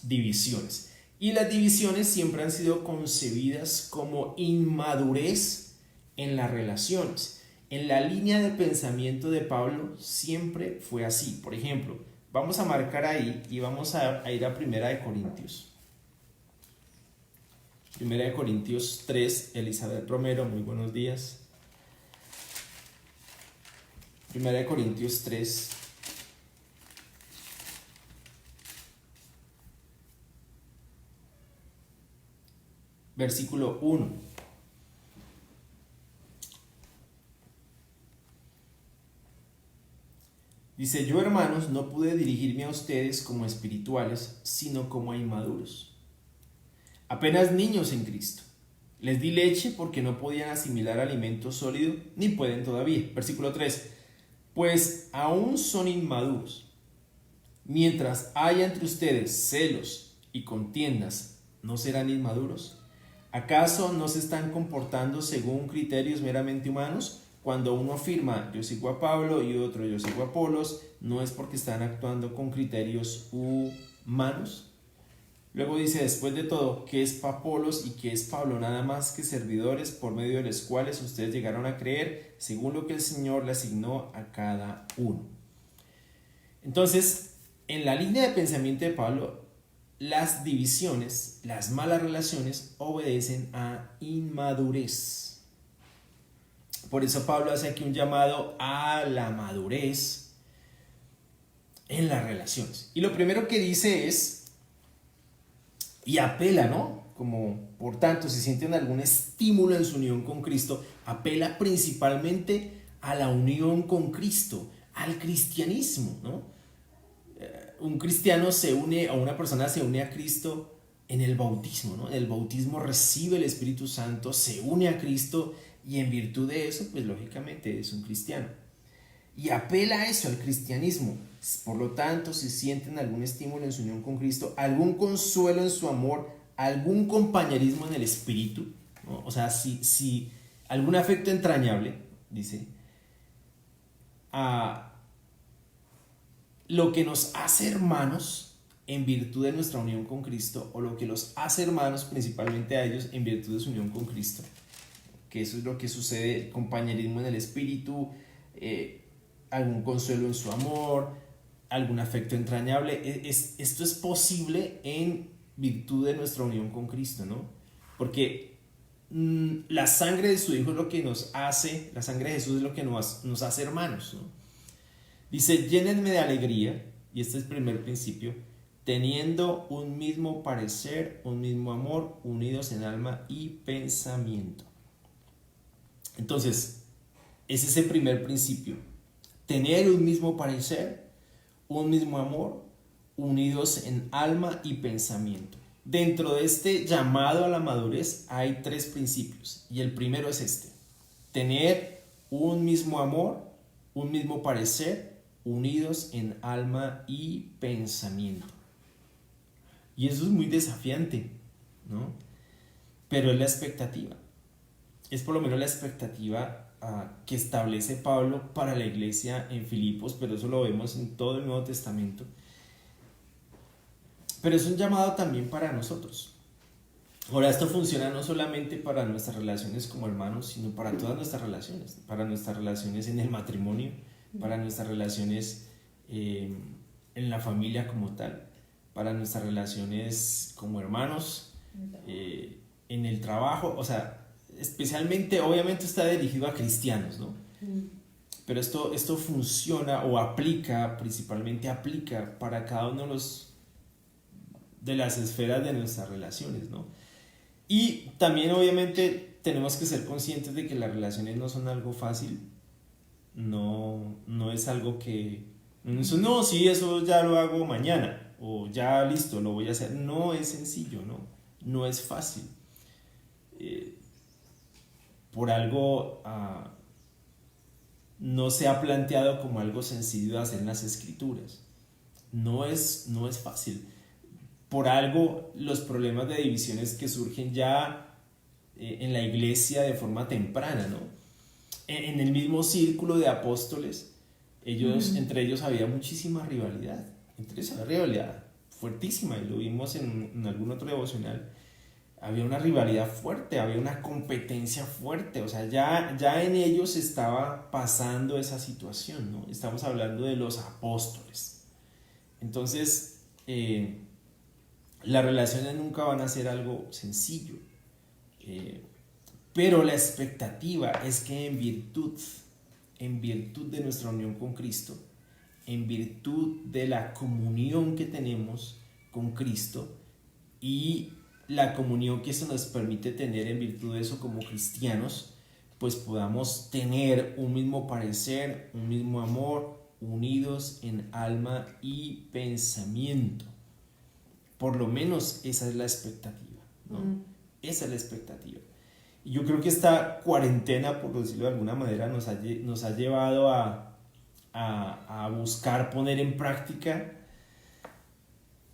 Speaker 1: divisiones. Y las divisiones siempre han sido concebidas como inmadurez en las relaciones. En la línea de pensamiento de Pablo siempre fue así. Por ejemplo, vamos a marcar ahí y vamos a ir a Primera de Corintios. Primera de Corintios 3, Elizabeth Romero, muy buenos días. Primera de Corintios 3. Versículo 1. Dice: yo, hermanos, no pude dirigirme a ustedes como espirituales, sino como a inmaduros, apenas niños en Cristo. Les di leche porque no podían asimilar alimento sólido, ni pueden todavía. Versículo 3. Pues aún son inmaduros. Mientras haya entre ustedes celos y contiendas, ¿no serán inmaduros? ¿Acaso no se están comportando según criterios meramente humanos? Cuando uno afirma yo sigo a Pablo y otro yo sigo a Apolos, ¿no es porque están actuando con criterios humanos? Luego dice: después de todo, ¿qué es Apolos y qué es Pablo? Nada más que servidores por medio de los cuales ustedes llegaron a creer, según lo que el Señor le asignó a cada uno. Entonces, en la línea de pensamiento de Pablo, las divisiones, las malas relaciones obedecen a inmadurez. Por eso Pablo hace aquí un llamado a la madurez en las relaciones. Y lo primero que dice es, y apela, ¿no? Como, por tanto, si sienten algún estímulo en su unión con Cristo, apela principalmente a la unión con Cristo, al cristianismo, ¿no? Un cristiano se une, o una persona se une a Cristo en el bautismo, ¿no? En el bautismo recibe el Espíritu Santo, se une a Cristo y en virtud de eso, pues lógicamente es un cristiano. Y apela a eso, al cristianismo. Por lo tanto, si sienten algún estímulo en su unión con Cristo, algún consuelo en su amor, algún compañerismo en el espíritu, ¿no? O sea, si algún afecto entrañable, dice, lo que nos hace hermanos en virtud de nuestra unión con Cristo, o lo que los hace hermanos principalmente a ellos en virtud de su unión con Cristo, que eso es lo que sucede, compañerismo en el espíritu, algún consuelo en su amor, algún afecto entrañable. Esto es posible en virtud de nuestra unión con Cristo, ¿no? Porque la sangre de su Hijo es lo que nos hace, la sangre de Jesús es lo que nos hace hermanos, ¿no? Dice, llénenme de alegría, y este es el primer principio, teniendo un mismo parecer, un mismo amor, unidos en alma y pensamiento. Entonces, ese es el primer principio, tener un mismo parecer, un mismo amor, unidos en alma y pensamiento. Dentro de este llamado a la madurez hay 3 principios, y el primero es este: tener un mismo amor, un mismo parecer, unidos en alma y pensamiento. Y eso es muy desafiante, ¿no? Pero es la expectativa, es por lo menos la expectativa que establece Pablo para la iglesia en Filipos, pero eso lo vemos en todo el Nuevo Testamento. Pero es un llamado también para nosotros. Ahora, esto funciona no solamente para nuestras relaciones como hermanos, sino para todas nuestras relaciones, para nuestras relaciones en el matrimonio, para nuestras relaciones en la familia como tal, para nuestras relaciones como hermanos, en el trabajo, o sea, especialmente, obviamente está dirigido a cristianos, ¿no? Pero esto funciona o aplica, principalmente aplica para cada uno de las esferas de nuestras relaciones, ¿no? Y también obviamente tenemos que ser conscientes de que las relaciones no son algo fácil, no es algo que, no, sí, eso ya lo hago mañana, o ya listo, lo voy a hacer. No es sencillo, no es fácil. Por algo no se ha planteado como algo sencillo de hacer en las escrituras. No es fácil. Por algo los problemas de divisiones que surgen ya en la iglesia de forma temprana, ¿no? En el mismo círculo de apóstoles, entre ellos había muchísima rivalidad. Entre ellos había rivalidad fuertísima, y lo vimos en algún otro devocional. Había una rivalidad fuerte, había una competencia fuerte, o sea, ya en ellos estaba pasando esa situación, ¿no? Estamos hablando de los apóstoles. Entonces, las relaciones nunca van a ser algo sencillo, pero la expectativa es que en virtud de nuestra unión con Cristo, en virtud de la comunión que tenemos con Cristo y la comunión que eso nos permite tener en virtud de eso como cristianos, pues podamos tener un mismo parecer, un mismo amor, unidos en alma y pensamiento. Por lo menos esa es la expectativa, ¿no? Esa es la expectativa. Y yo creo que esta cuarentena, por decirlo de alguna manera, nos ha llevado a buscar poner en práctica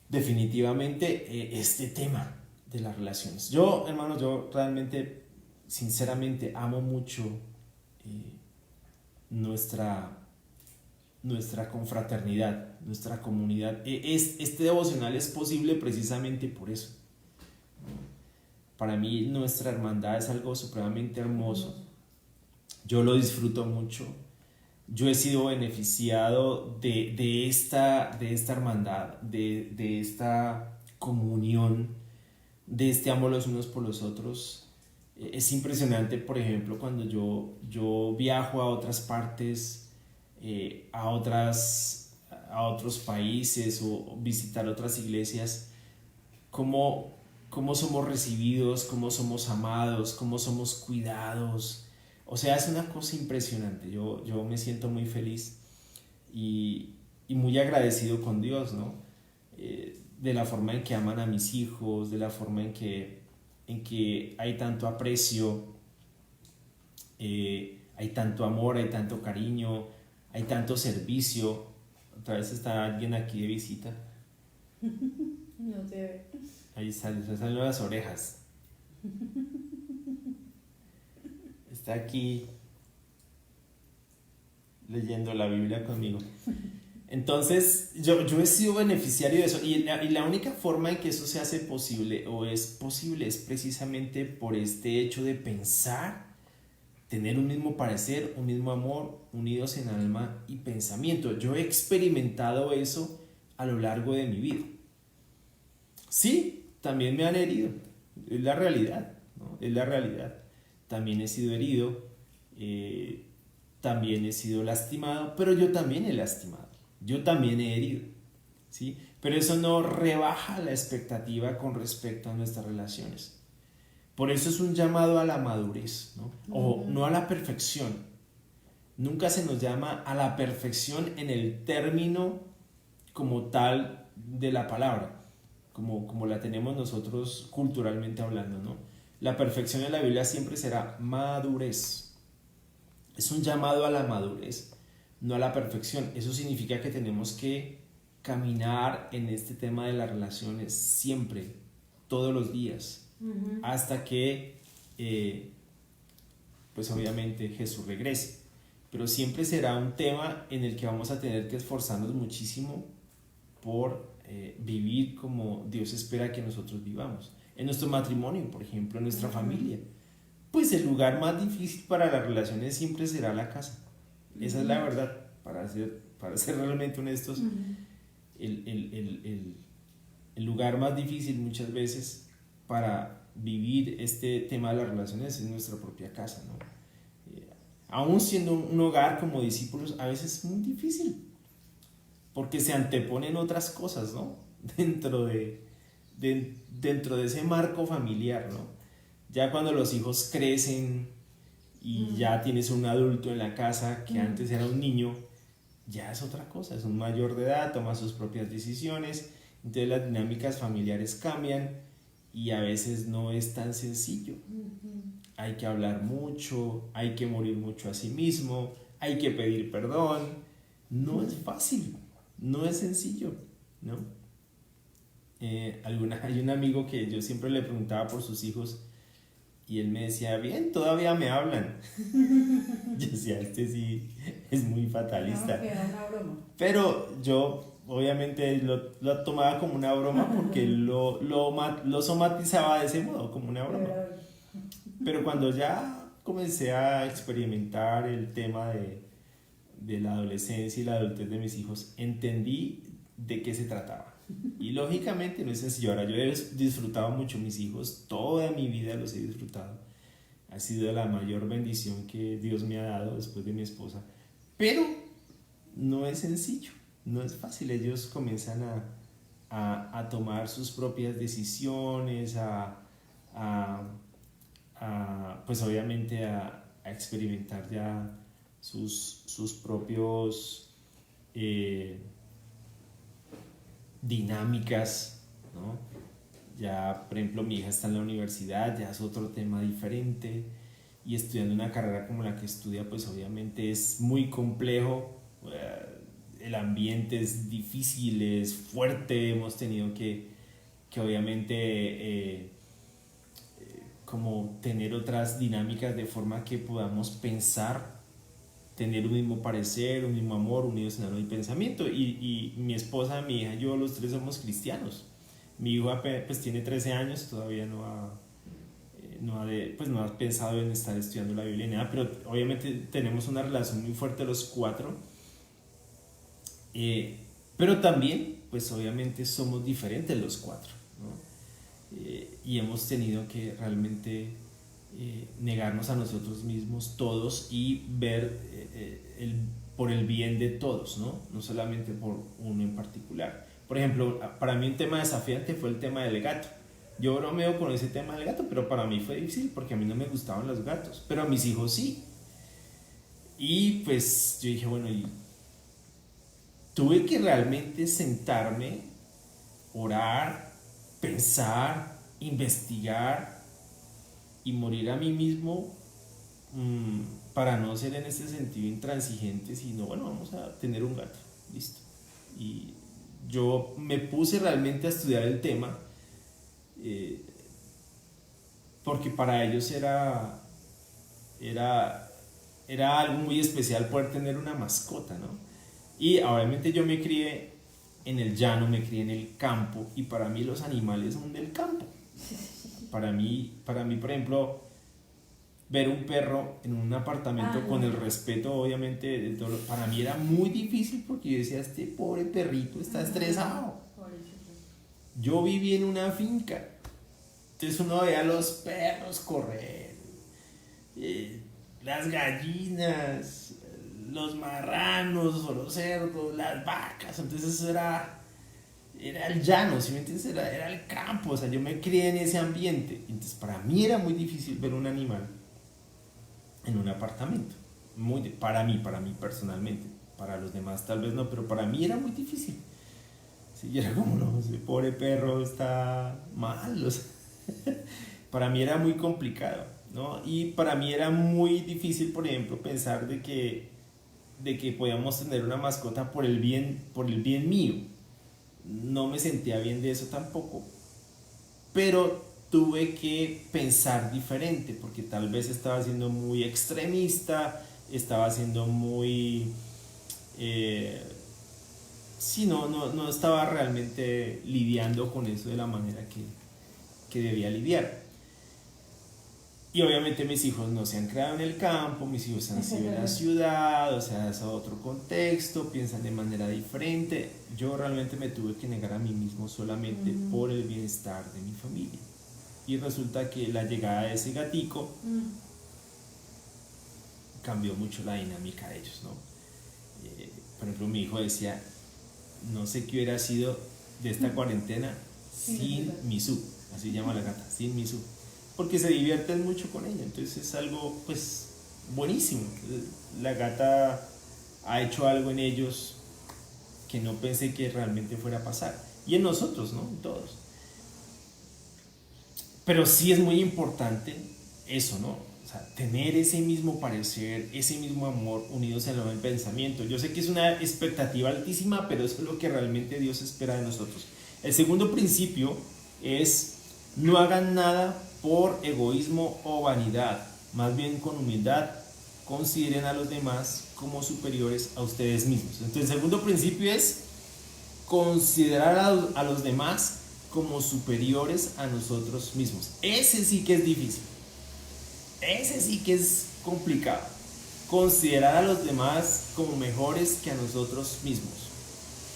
Speaker 1: definitivamente este tema de las relaciones. Yo, hermanos, yo realmente, sinceramente, amo mucho nuestra confraternidad, nuestra comunidad. Este devocional es posible precisamente por eso. Para mí nuestra hermandad es algo supremamente hermoso. Yo lo disfruto mucho. Yo he sido beneficiado de esta hermandad, de esta comunión, de este amor los unos por los otros. Es impresionante, por ejemplo, cuando yo viajo a otras partes, a otros países, o visitar otras iglesias, cómo somos recibidos, cómo somos amados, cómo somos cuidados. O sea, es una cosa impresionante. Yo me siento muy feliz y muy agradecido con Dios, ¿no? De la forma en que aman a mis hijos, de la forma en que hay tanto aprecio, hay tanto amor, hay tanto cariño, hay tanto servicio. Otra vez está alguien aquí de visita.
Speaker 2: No se ve.
Speaker 1: Ahí salen las orejas. Está aquí leyendo la Biblia conmigo. Entonces, yo he sido beneficiario de eso y la única forma en que eso se hace posible o es posible es precisamente por este hecho de pensar, tener un mismo parecer, un mismo amor, unidos en alma y pensamiento. Yo he experimentado eso a lo largo de mi vida. Sí, también me han herido, es la realidad, ¿no? Es la realidad. También he sido herido, también he sido lastimado, pero yo también he lastimado, yo también he herido, ¿sí? Pero eso no rebaja la expectativa con respecto a nuestras relaciones. Por eso es un llamado a la madurez, ¿no? O no a la perfección. Nunca se nos llama a la perfección en el término como tal de la palabra, como la tenemos nosotros culturalmente hablando, ¿no? La perfección en la Biblia siempre será madurez. Es un llamado a la madurez, no a la perfección. Eso significa que tenemos que caminar en este tema de las relaciones siempre, todos los días, hasta que, pues obviamente Jesús regrese. Pero siempre será un tema en el que vamos a tener que esforzarnos muchísimo por vivir como Dios espera que nosotros vivamos. En nuestro matrimonio, por ejemplo, en nuestra familia. Pues el lugar más difícil para las relaciones siempre será la casa. Esa es la verdad, para ser realmente honestos. El lugar más difícil muchas veces para vivir este tema de las relaciones es nuestra propia casa, ¿no? Aún siendo un hogar como discípulos, a veces es muy difícil, porque se anteponen otras cosas, ¿no? Dentro de ese marco familiar, ¿no? Ya cuando los hijos crecen y ya tienes un adulto en la casa que antes era un niño, ya es otra cosa, es un mayor de edad, toma sus propias decisiones, entonces las dinámicas familiares cambian y a veces no es tan sencillo. Hay que hablar mucho, hay que morir mucho a sí mismo, hay que pedir perdón. No es fácil, no es sencillo, ¿no? Hay un amigo que yo siempre le preguntaba por sus hijos y él me decía, bien, todavía me hablan. Yo decía, este sí es muy fatalista.
Speaker 2: No, que era una broma.
Speaker 1: Pero yo obviamente lo tomaba como una broma porque lo somatizaba de ese modo, como una broma. Pero cuando ya comencé a experimentar el tema de la adolescencia y la adultez de mis hijos, entendí de qué se trataba. Y lógicamente no es sencillo. Ahora, yo he disfrutado mucho mis hijos, toda mi vida los he disfrutado. Ha sido la mayor bendición que Dios me ha dado después de mi esposa. Pero no es sencillo, no es fácil. Ellos comienzan a tomar sus propias decisiones, pues obviamente a experimentar ya sus propios dinámicas, ¿no? Ya, por ejemplo, mi hija está en la universidad, ya es otro tema diferente, y estudiando una carrera como la que estudia, pues obviamente es muy complejo, el ambiente es difícil, es fuerte, hemos tenido que obviamente como tener otras dinámicas de forma que podamos pensar, tener un mismo parecer, un mismo amor, unidos en alma y pensamiento. Y mi esposa, mi hija, yo, los tres somos cristianos. Mi hijo pues tiene 13 años, todavía no ha pensado en estar estudiando la Biblia ni nada, pero obviamente tenemos una relación muy fuerte los cuatro. Pero también, pues obviamente somos diferentes los cuatro, ¿no? Y hemos tenido que realmente negarnos a nosotros mismos todos y ver por el bien de todos, ¿no? No solamente por uno en particular. Por ejemplo, para mí un tema desafiante fue el tema del gato. Yo bromeo con ese tema del gato, pero para mí fue difícil porque a mí no me gustaban los gatos, pero a mis hijos sí. Y pues yo dije, bueno, y tuve que realmente sentarme, orar, pensar, investigar y morir a mí mismo para no ser en ese sentido intransigente, sino bueno, vamos a tener un gato, listo. Y yo me puse realmente a estudiar el tema porque para ellos era algo muy especial poder tener una mascota, ¿no? Y obviamente yo me crié en el llano, me crié en el campo, y para mí los animales son del campo. Para mí, por ejemplo, ver un perro en un apartamento con el respeto, obviamente, de todo, para mí era muy difícil porque yo decía, este pobre perrito está estresado. Yo viví en una finca, entonces uno veía a los perros correr, las gallinas, los marranos o los cerdos, las vacas, entonces eso era el llano, ¿sí me entiendes? Era el campo, o sea, yo me crié en ese ambiente, entonces para mí era muy difícil ver un animal en un apartamento, para mí personalmente, para los demás tal vez no, pero para mí era muy difícil. Sí, y era como, no, ese pobre perro está mal, o sea, para mí era muy complicado, ¿no? Y para mí era muy difícil, por ejemplo, pensar de que podíamos tener una mascota por el bien mío. No me sentía bien de eso tampoco, pero tuve que pensar diferente porque tal vez estaba siendo muy extremista, estaba siendo muy sí, no estaba realmente lidiando con eso de la manera que debía lidiar. Y obviamente mis hijos no se han creado en el campo, mis hijos han sido en la ciudad, o sea, es otro contexto, piensan de manera diferente. Yo realmente me tuve que negar a mí mismo solamente por el bienestar de mi familia. Y resulta que la llegada de ese gatico cambió mucho la dinámica de ellos, ¿no? Por ejemplo, mi hijo decía, no sé qué hubiera sido de esta cuarentena sin Misu, así llama la gata, sin Misu, porque se divierten mucho con ella, entonces es algo pues buenísimo. La gata ha hecho algo en ellos que no pensé que realmente fuera a pasar, y en nosotros, ¿no? En todos. Pero sí es muy importante eso, ¿no? O sea, tener ese mismo parecer, ese mismo amor unidos en el pensamiento. Yo sé que es una expectativa altísima, pero eso es lo que realmente Dios espera de nosotros. El segundo principio es: no hagan nada por egoísmo o vanidad, más bien con humildad consideren a los demás como superiores a ustedes mismos. Entonces el segundo principio es considerar a los demás como superiores a nosotros mismos. Ese sí que es difícil, ese sí que es complicado. Considerar a los demás como mejores que a nosotros mismos.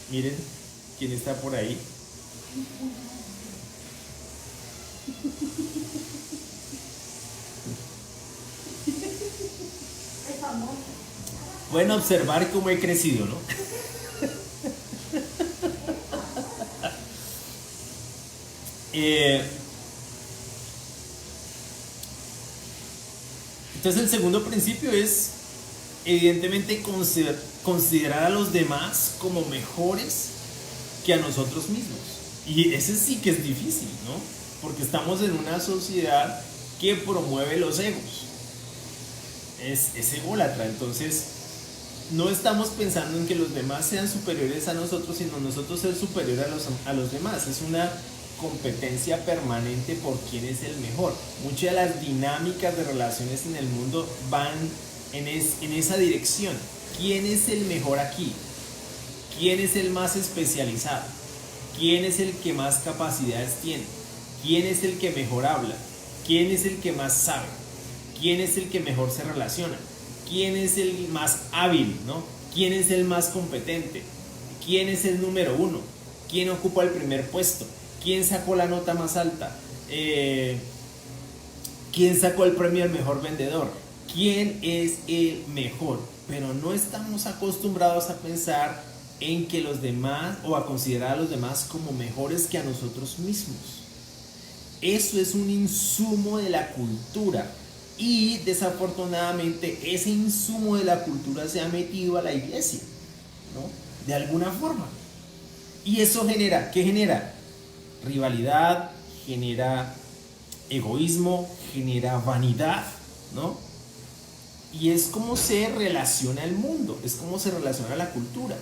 Speaker 1: Miren quién está por ahí. Pueden observar cómo he crecido, ¿no? Entonces el segundo principio es evidentemente considerar a los demás como mejores que a nosotros mismos. Y ese sí que es difícil, ¿no? Porque estamos en una sociedad que promueve los egos. Es ególatra, entonces no estamos pensando en que los demás sean superiores a nosotros, sino nosotros ser superiores a los demás. Es una competencia permanente por quién es el mejor. Muchas de las dinámicas de relaciones en el mundo van en esa dirección. ¿Quién es el mejor aquí? ¿Quién es el más especializado? ¿Quién es el que más capacidades tiene? ¿Quién es el que mejor habla? ¿Quién es el que más sabe? ¿Quién es el que mejor se relaciona? ¿Quién es el más hábil, ¿no? ¿Quién es el más competente? ¿Quién es el número uno? ¿Quién ocupa el primer puesto? ¿Quién sacó la nota más alta? ¿Quién sacó el premio al mejor vendedor? ¿Quién es el mejor? Pero no estamos acostumbrados a pensar en que los demás, o a considerar a los demás como mejores que a nosotros mismos. Eso es un insumo de la cultura. Y desafortunadamente ese insumo de la cultura se ha metido a la iglesia, ¿no? De alguna forma. Y eso genera, ¿qué genera? Rivalidad, genera egoísmo, genera vanidad, ¿no? Y es como se relaciona el mundo, es como se relaciona la cultura.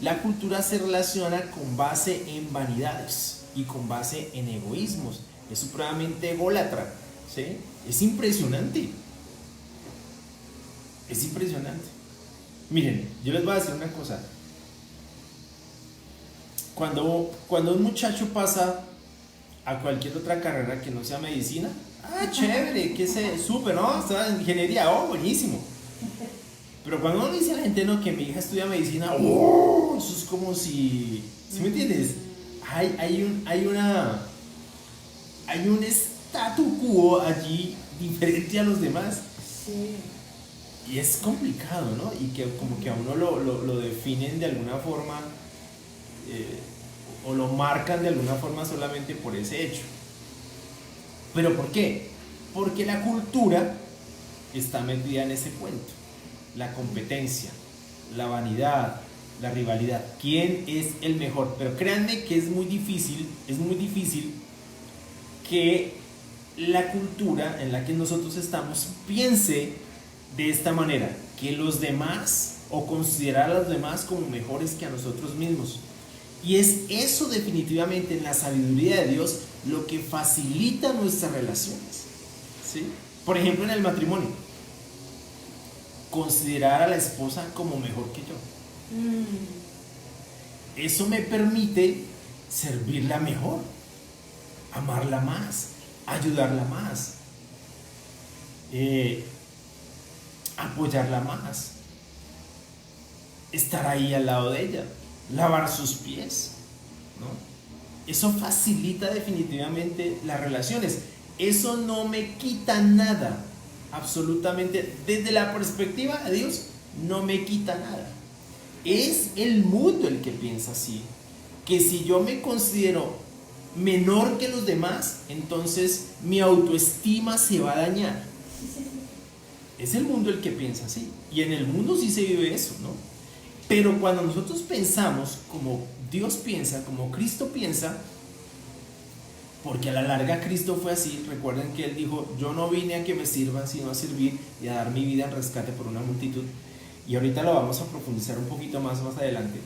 Speaker 1: La cultura se relaciona con base en vanidades y con base en egoísmos. Es supremamente ególatra, ¿sí? Es impresionante. Es impresionante. Miren, yo les voy a decir una cosa. Cuando un muchacho pasa a cualquier otra carrera que no sea medicina, chévere, que se súper, ¿no? Está en ingeniería, buenísimo. Pero cuando uno dice a la gente, no, que mi hija estudia medicina, eso es como si, ¿sí me entiendes? Hay un statu quo allí diferente a los demás.
Speaker 2: Sí.
Speaker 1: Y es complicado, ¿no? Y que como que a uno lo definen de alguna forma, o lo marcan de alguna forma solamente por ese hecho. ¿Pero por qué? Porque la cultura está metida en ese cuento. La competencia, la vanidad, la rivalidad. ¿Quién es el mejor? Pero créanme que es muy difícil que la cultura en la que nosotros estamos piense de esta manera, que los demás, o considerar a los demás como mejores que a nosotros mismos. Y es eso definitivamente en la sabiduría de Dios lo que facilita nuestras relaciones, ¿sí? Por ejemplo, en el matrimonio, considerar a la esposa como mejor que yo. Eso me permite servirla mejor, amarla más, ayudarla más, apoyarla más, estar ahí al lado de ella, lavar sus pies, ¿no? Eso facilita definitivamente las relaciones. Eso no me quita nada, absolutamente, desde la perspectiva de Dios, no me quita nada. Es el mundo el que piensa así, que si yo me considero menor que los demás, entonces mi autoestima se va a dañar. Es el mundo el que piensa así, y en el mundo sí se vive eso, ¿no? Pero cuando nosotros pensamos como Dios piensa, como Cristo piensa, porque a la larga Cristo fue así. Recuerden que Él dijo, yo no vine a que me sirvan, sino a servir y a dar mi vida en rescate por una multitud. Y ahorita lo vamos a profundizar un poquito más adelante.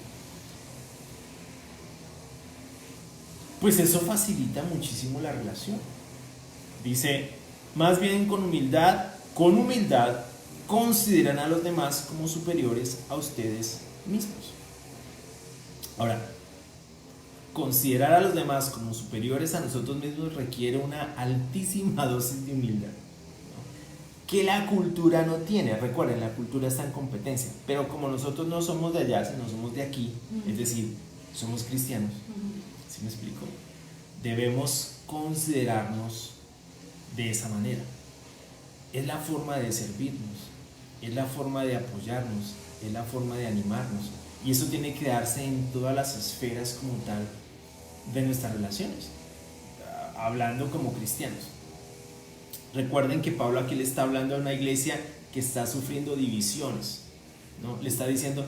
Speaker 1: Pues eso facilita muchísimo la relación. Dice, más bien con humildad, consideran a los demás como superiores a ustedes mismos. Ahora, considerar a los demás como superiores a nosotros mismos requiere una altísima dosis de humildad, ¿no? Que la cultura no tiene. Recuerden, la cultura está en competencia, pero como nosotros no somos de allá, sino somos de aquí, es decir, somos cristianos, ¿sí me explico? Debemos considerarnos de esa manera. Es la forma de servirnos, es la forma de apoyarnos, es la forma de animarnos, y eso tiene que darse en todas las esferas como tal de nuestras relaciones, hablando como cristianos. Recuerden que Pablo aquí le está hablando a una iglesia que está sufriendo divisiones, ¿no? Le está diciendo,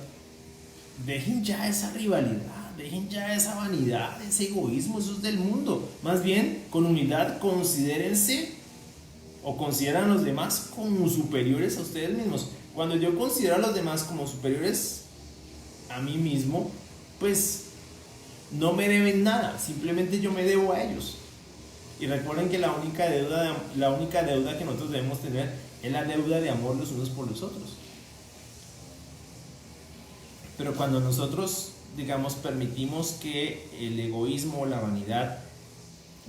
Speaker 1: dejen ya esa rivalidad, dejen ya esa vanidad, ese egoísmo, eso es del mundo. Más bien, con humildad, considérense o consideran a los demás como superiores a ustedes mismos. Cuando yo considero a los demás como superiores a mí mismo, pues no me deben nada, simplemente yo me debo a ellos. Y recuerden que la única deuda que nosotros debemos tener es la deuda de amor los unos por los otros. Pero cuando nosotros, digamos, permitimos que el egoísmo o la vanidad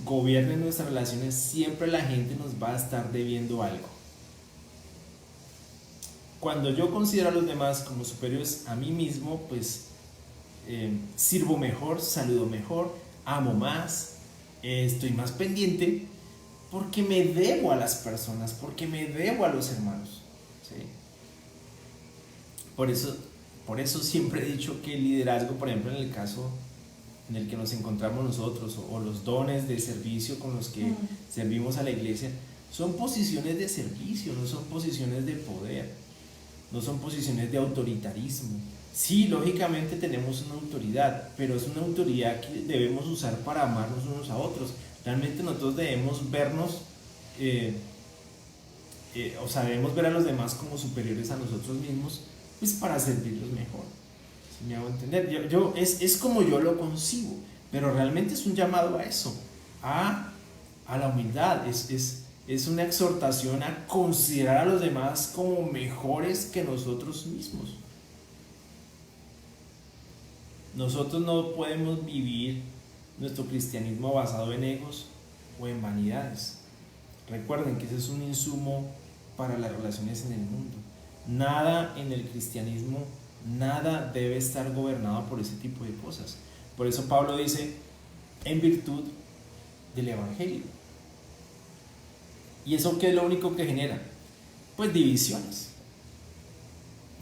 Speaker 1: gobierne nuestras relaciones, siempre la gente nos va a estar debiendo algo. Cuando yo considero a los demás como superiores a mí mismo, pues sirvo mejor, saludo mejor, amo más, estoy más pendiente, porque me debo a las personas, porque me debo a los hermanos, ¿sí? Por eso siempre he dicho que el liderazgo, por ejemplo, en el caso en el que nos encontramos nosotros, o los dones de servicio con los que servimos a la iglesia, son posiciones de servicio, no son posiciones de poder, no son posiciones de autoritarismo. Sí, lógicamente tenemos una autoridad, pero es una autoridad que debemos usar para amarnos unos a otros. Realmente nosotros debemos vernos, debemos ver a los demás como superiores a nosotros mismos, pues para servirlos mejor. ¿Sí me hago entender? Es como yo lo concibo, pero realmente es un llamado a eso, a la humildad, es una exhortación a considerar a los demás como mejores que nosotros mismos. Nosotros no podemos vivir nuestro cristianismo basado en egos o en vanidades. Recuerden que ese es un insumo para las relaciones en el mundo. Nada en el cristianismo, nada debe estar gobernado por ese tipo de cosas. Por eso Pablo dice, en virtud del Evangelio. ¿Y eso qué es lo único que genera? Pues divisiones.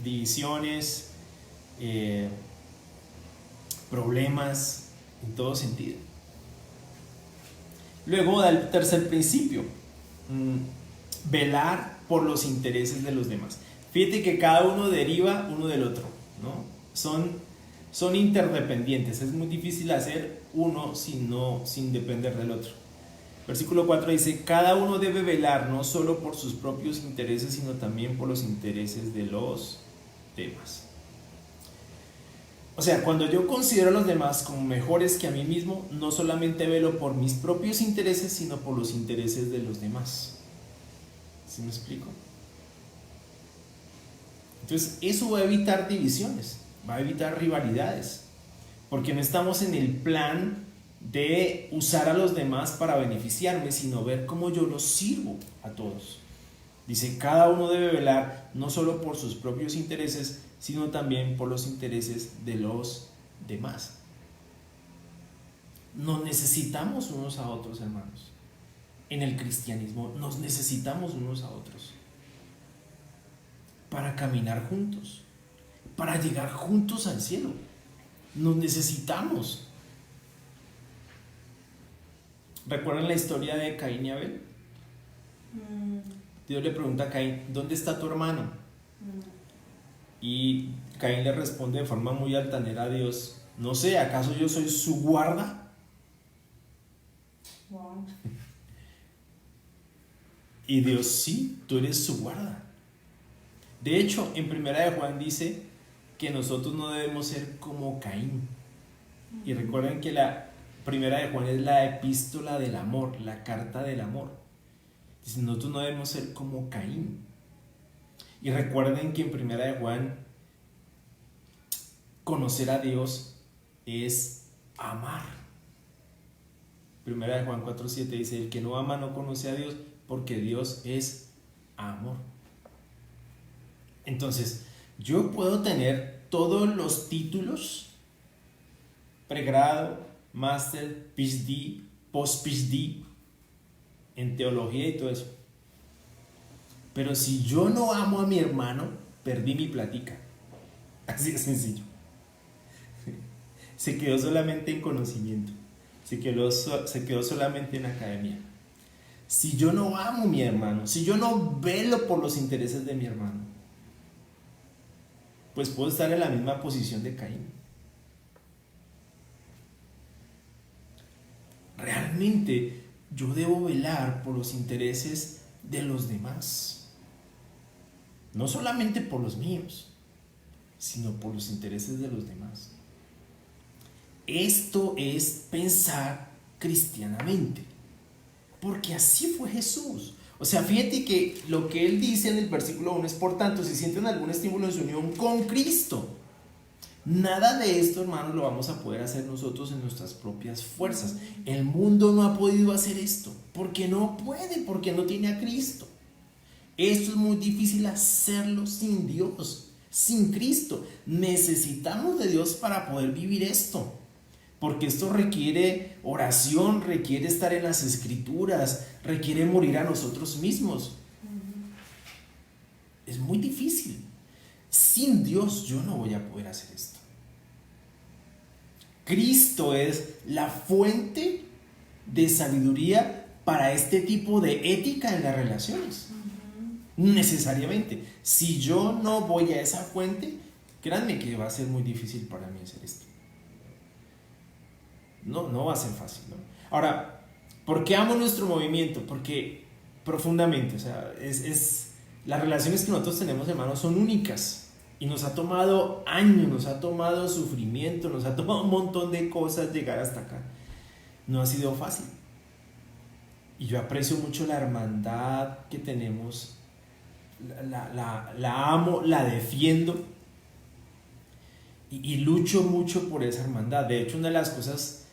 Speaker 1: Divisiones, problemas en todo sentido. Luego da el tercer principio, velar por los intereses de los demás. Fíjate que cada uno deriva uno del otro, ¿no? Son interdependientes, es muy difícil hacer uno sin depender del otro. Versículo 4 dice, cada uno debe velar no solo por sus propios intereses, sino también por los intereses de los demás. O sea, cuando yo considero a los demás como mejores que a mí mismo, no solamente velo por mis propios intereses, sino por los intereses de los demás. ¿Sí me explico? Entonces, eso va a evitar divisiones, va a evitar rivalidades, porque no estamos en el plan de usar a los demás para beneficiarme, sino ver cómo yo los sirvo a todos. Dice, cada uno debe velar no solo por sus propios intereses, sino también por los intereses de los demás. Nos necesitamos unos a otros, hermanos. En el cristianismo nos necesitamos unos a otros para caminar juntos, para llegar juntos al cielo. Nos necesitamos. ¿Recuerdan la historia de Caín y Abel? Dios le pregunta a Caín, ¿dónde está tu hermano? Y Caín le responde de forma muy altanera a Dios, no sé, ¿acaso yo soy su guarda?
Speaker 2: Wow.
Speaker 1: Y Dios, sí, tú eres su guarda. De hecho, en Primera de Juan dice que nosotros no debemos ser como Caín. Y recuerden que la Primera de Juan es la epístola del amor, la carta del amor. Dice, nosotros no debemos ser como Caín. Y recuerden que en Primera de Juan, conocer a Dios es amar. Primera de Juan 4:7 dice, el que no ama no conoce a Dios, porque Dios es amor. Entonces, yo puedo tener todos los títulos, pregrado, máster, PhD, post-PhD, en teología y todo eso. Pero si yo no amo a mi hermano, perdí mi platica. Así de sencillo. Se quedó solamente en conocimiento. Se quedó solamente en academia. Si yo no amo a mi hermano, si yo no velo por los intereses de mi hermano, pues puedo estar en la misma posición de Caín. Realmente yo debo velar por los intereses de los demás. No solamente por los míos, sino por los intereses de los demás. Esto es pensar cristianamente, porque así fue Jesús. O sea, fíjate que lo que él dice en el versículo 1 es, por tanto, si sienten algún estímulo en su unión con Cristo, nada de esto, hermanos, lo vamos a poder hacer nosotros en nuestras propias fuerzas. El mundo no ha podido hacer esto, porque no puede, porque no tiene a Cristo. Esto es muy difícil hacerlo sin Dios, sin Cristo. Necesitamos de Dios para poder vivir esto, porque esto requiere oración, requiere estar en las Escrituras, requiere morir a nosotros mismos. Es muy difícil. Sin Dios yo no voy a poder hacer esto. Cristo es la fuente de sabiduría para este tipo de ética en las relaciones. Necesariamente. Si yo no voy a esa fuente, créanme que va a ser muy difícil para mí hacer esto. No va a ser fácil, ¿no? Ahora, ¿por qué amo nuestro movimiento? Porque profundamente, o sea, las relaciones que nosotros tenemos, hermanos, son únicas. Y nos ha tomado años, nos ha tomado sufrimiento, nos ha tomado un montón de cosas llegar hasta acá. No ha sido fácil. Y yo aprecio mucho la hermandad que tenemos. La amo, la defiendo. y lucho mucho por esa hermandad. De hecho, una de las cosas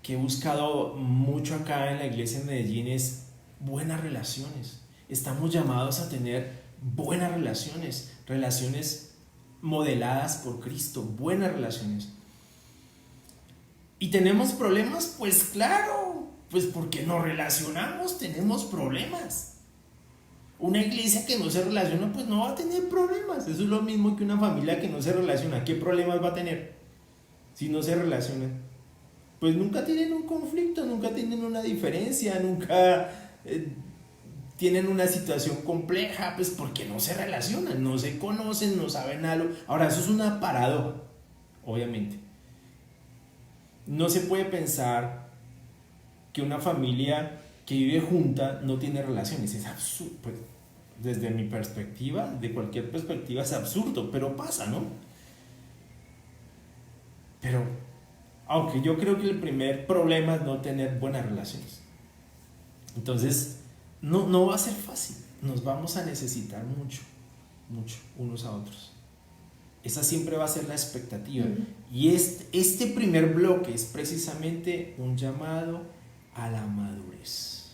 Speaker 1: que he buscado mucho acá en la iglesia en Medellín es buenas relaciones. Estamos llamados a tener buenas relaciones, relaciones modeladas por Cristo, buenas relaciones. ¿Y tenemos problemas? Pues claro, pues porque nos relacionamos tenemos problemas. Una iglesia que no se relaciona pues no va a tener problemas. Eso es lo mismo que una familia que no se relaciona. ¿Qué problemas va a tener si no se relacionan? Pues nunca tienen un conflicto, nunca tienen una diferencia, nunca tienen una situación compleja, pues porque no se relacionan, no se conocen, no saben algo. Ahora, eso es una paradoja, obviamente. No se puede pensar que una familia que vive junta no tiene relaciones. Es absurdo. Pues, desde mi perspectiva, de cualquier perspectiva, es absurdo, pero pasa, ¿no? Pero, aunque yo creo que el primer problema es no tener buenas relaciones. Entonces, no va a ser fácil. Nos vamos a necesitar mucho, unos a otros. Esa siempre va a ser la expectativa. Y este primer bloque es precisamente un llamado a la madurez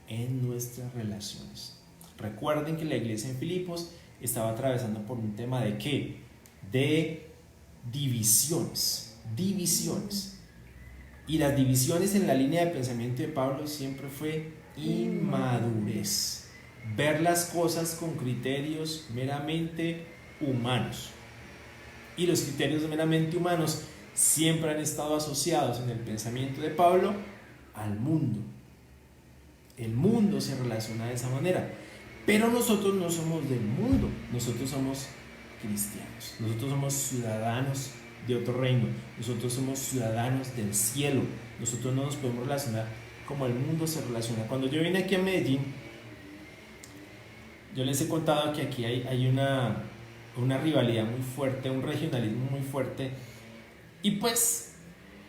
Speaker 1: en nuestras relaciones. Recuerden que la iglesia en Filipos estaba atravesando por un tema de ¿qué? De divisiones. Y las divisiones en la línea de pensamiento de Pablo siempre fue inmadurez. Ver las cosas con criterios meramente humanos. Y los criterios meramente humanos siempre han estado asociados en el pensamiento de Pablo al mundo. El mundo se relaciona de esa manera. Pero nosotros no somos del mundo, nosotros somos cristianos, nosotros somos ciudadanos de otro reino, nosotros somos ciudadanos del cielo, nosotros no nos podemos relacionar como el mundo se relaciona. Cuando yo vine aquí a Medellín, yo les he contado que aquí hay una rivalidad muy fuerte, un regionalismo muy fuerte, y pues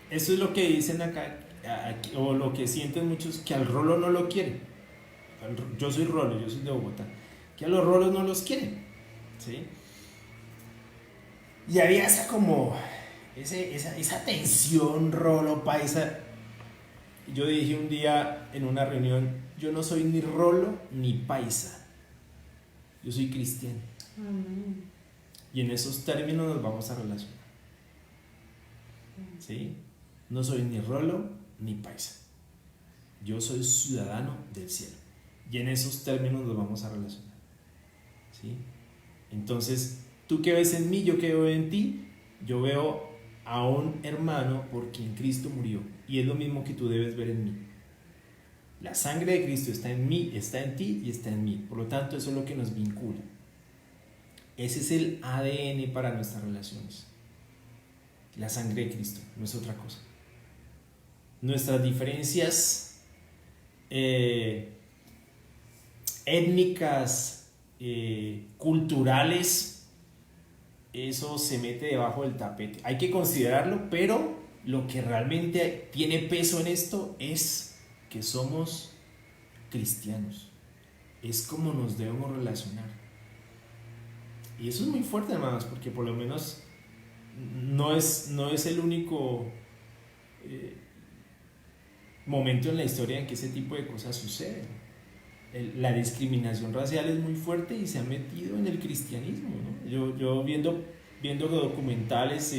Speaker 1: eso es lo que dicen acá, o lo que sienten muchos, que al rolo no lo quieren. Yo soy rolo, yo soy de Bogotá, que a los rolos no los quieren, ¿sí? Y había esa como esa tensión rolo paisa. Yo dije un día en una reunión, yo no soy ni rolo ni paisa, yo soy cristiano. Y en esos términos nos vamos a relacionar, ¿sí? No soy ni rolo ni paisa, yo soy ciudadano del cielo. Y en esos términos nos vamos a relacionar, ¿sí? Entonces, tú que ves en mí, yo que veo en ti, yo veo a un hermano por quien Cristo murió. Y es lo mismo que tú debes ver en mí. La sangre de Cristo está en mí, está en ti y está en mí. Por lo tanto, eso es lo que nos vincula. Ese es el ADN para nuestras relaciones. La sangre de Cristo, no es otra cosa. Nuestras diferencias étnicas, culturales, eso se mete debajo del tapete. Hay que considerarlo, pero lo que realmente tiene peso en esto es que somos cristianos. Es como nos debemos relacionar. Y eso es muy fuerte, hermanos, porque por lo menos no es el único momento en la historia en que ese tipo de cosas suceden. La discriminación racial es muy fuerte y se ha metido en el cristianismo, ¿no? Yo viendo documentales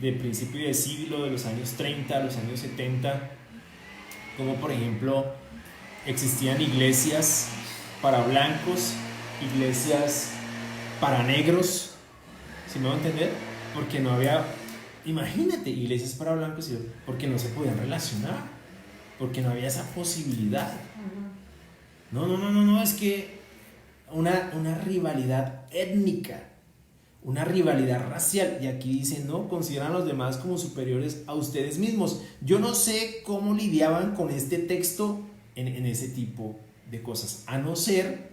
Speaker 1: de principio de siglo, de los años 30, los años 70, como por ejemplo existían iglesias para blancos, iglesias para negros, ¿sí me va a entender? Porque no había, imagínate, iglesias para blancos, porque no se podían relacionar, porque no había esa posibilidad. No, es que una rivalidad étnica, una rivalidad racial, y aquí dicen, no, consideran a los demás como superiores a ustedes mismos. Yo no sé cómo lidiaban con este texto en ese tipo de cosas, a no ser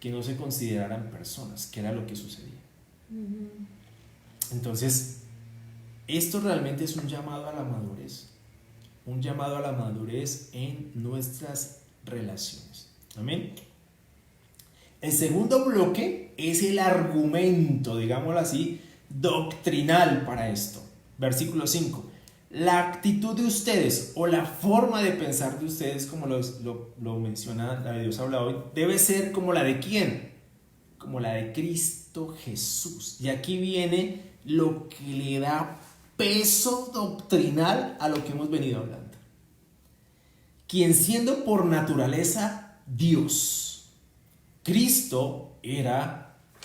Speaker 1: que no se consideraran personas, que era lo que sucedía. Entonces, esto realmente es un llamado a la madurez en nuestras relaciones. Amén. El segundo bloque es el argumento, digámoslo así, doctrinal para esto. Versículo 5. La actitud de ustedes o la forma de pensar de ustedes, como lo menciona la de Dios habla hoy, debe ser como la de ¿quién? Como la de Cristo Jesús. Y aquí viene lo que le da peso doctrinal a lo que hemos venido hablando. Quien siendo por naturaleza Dios, Cristo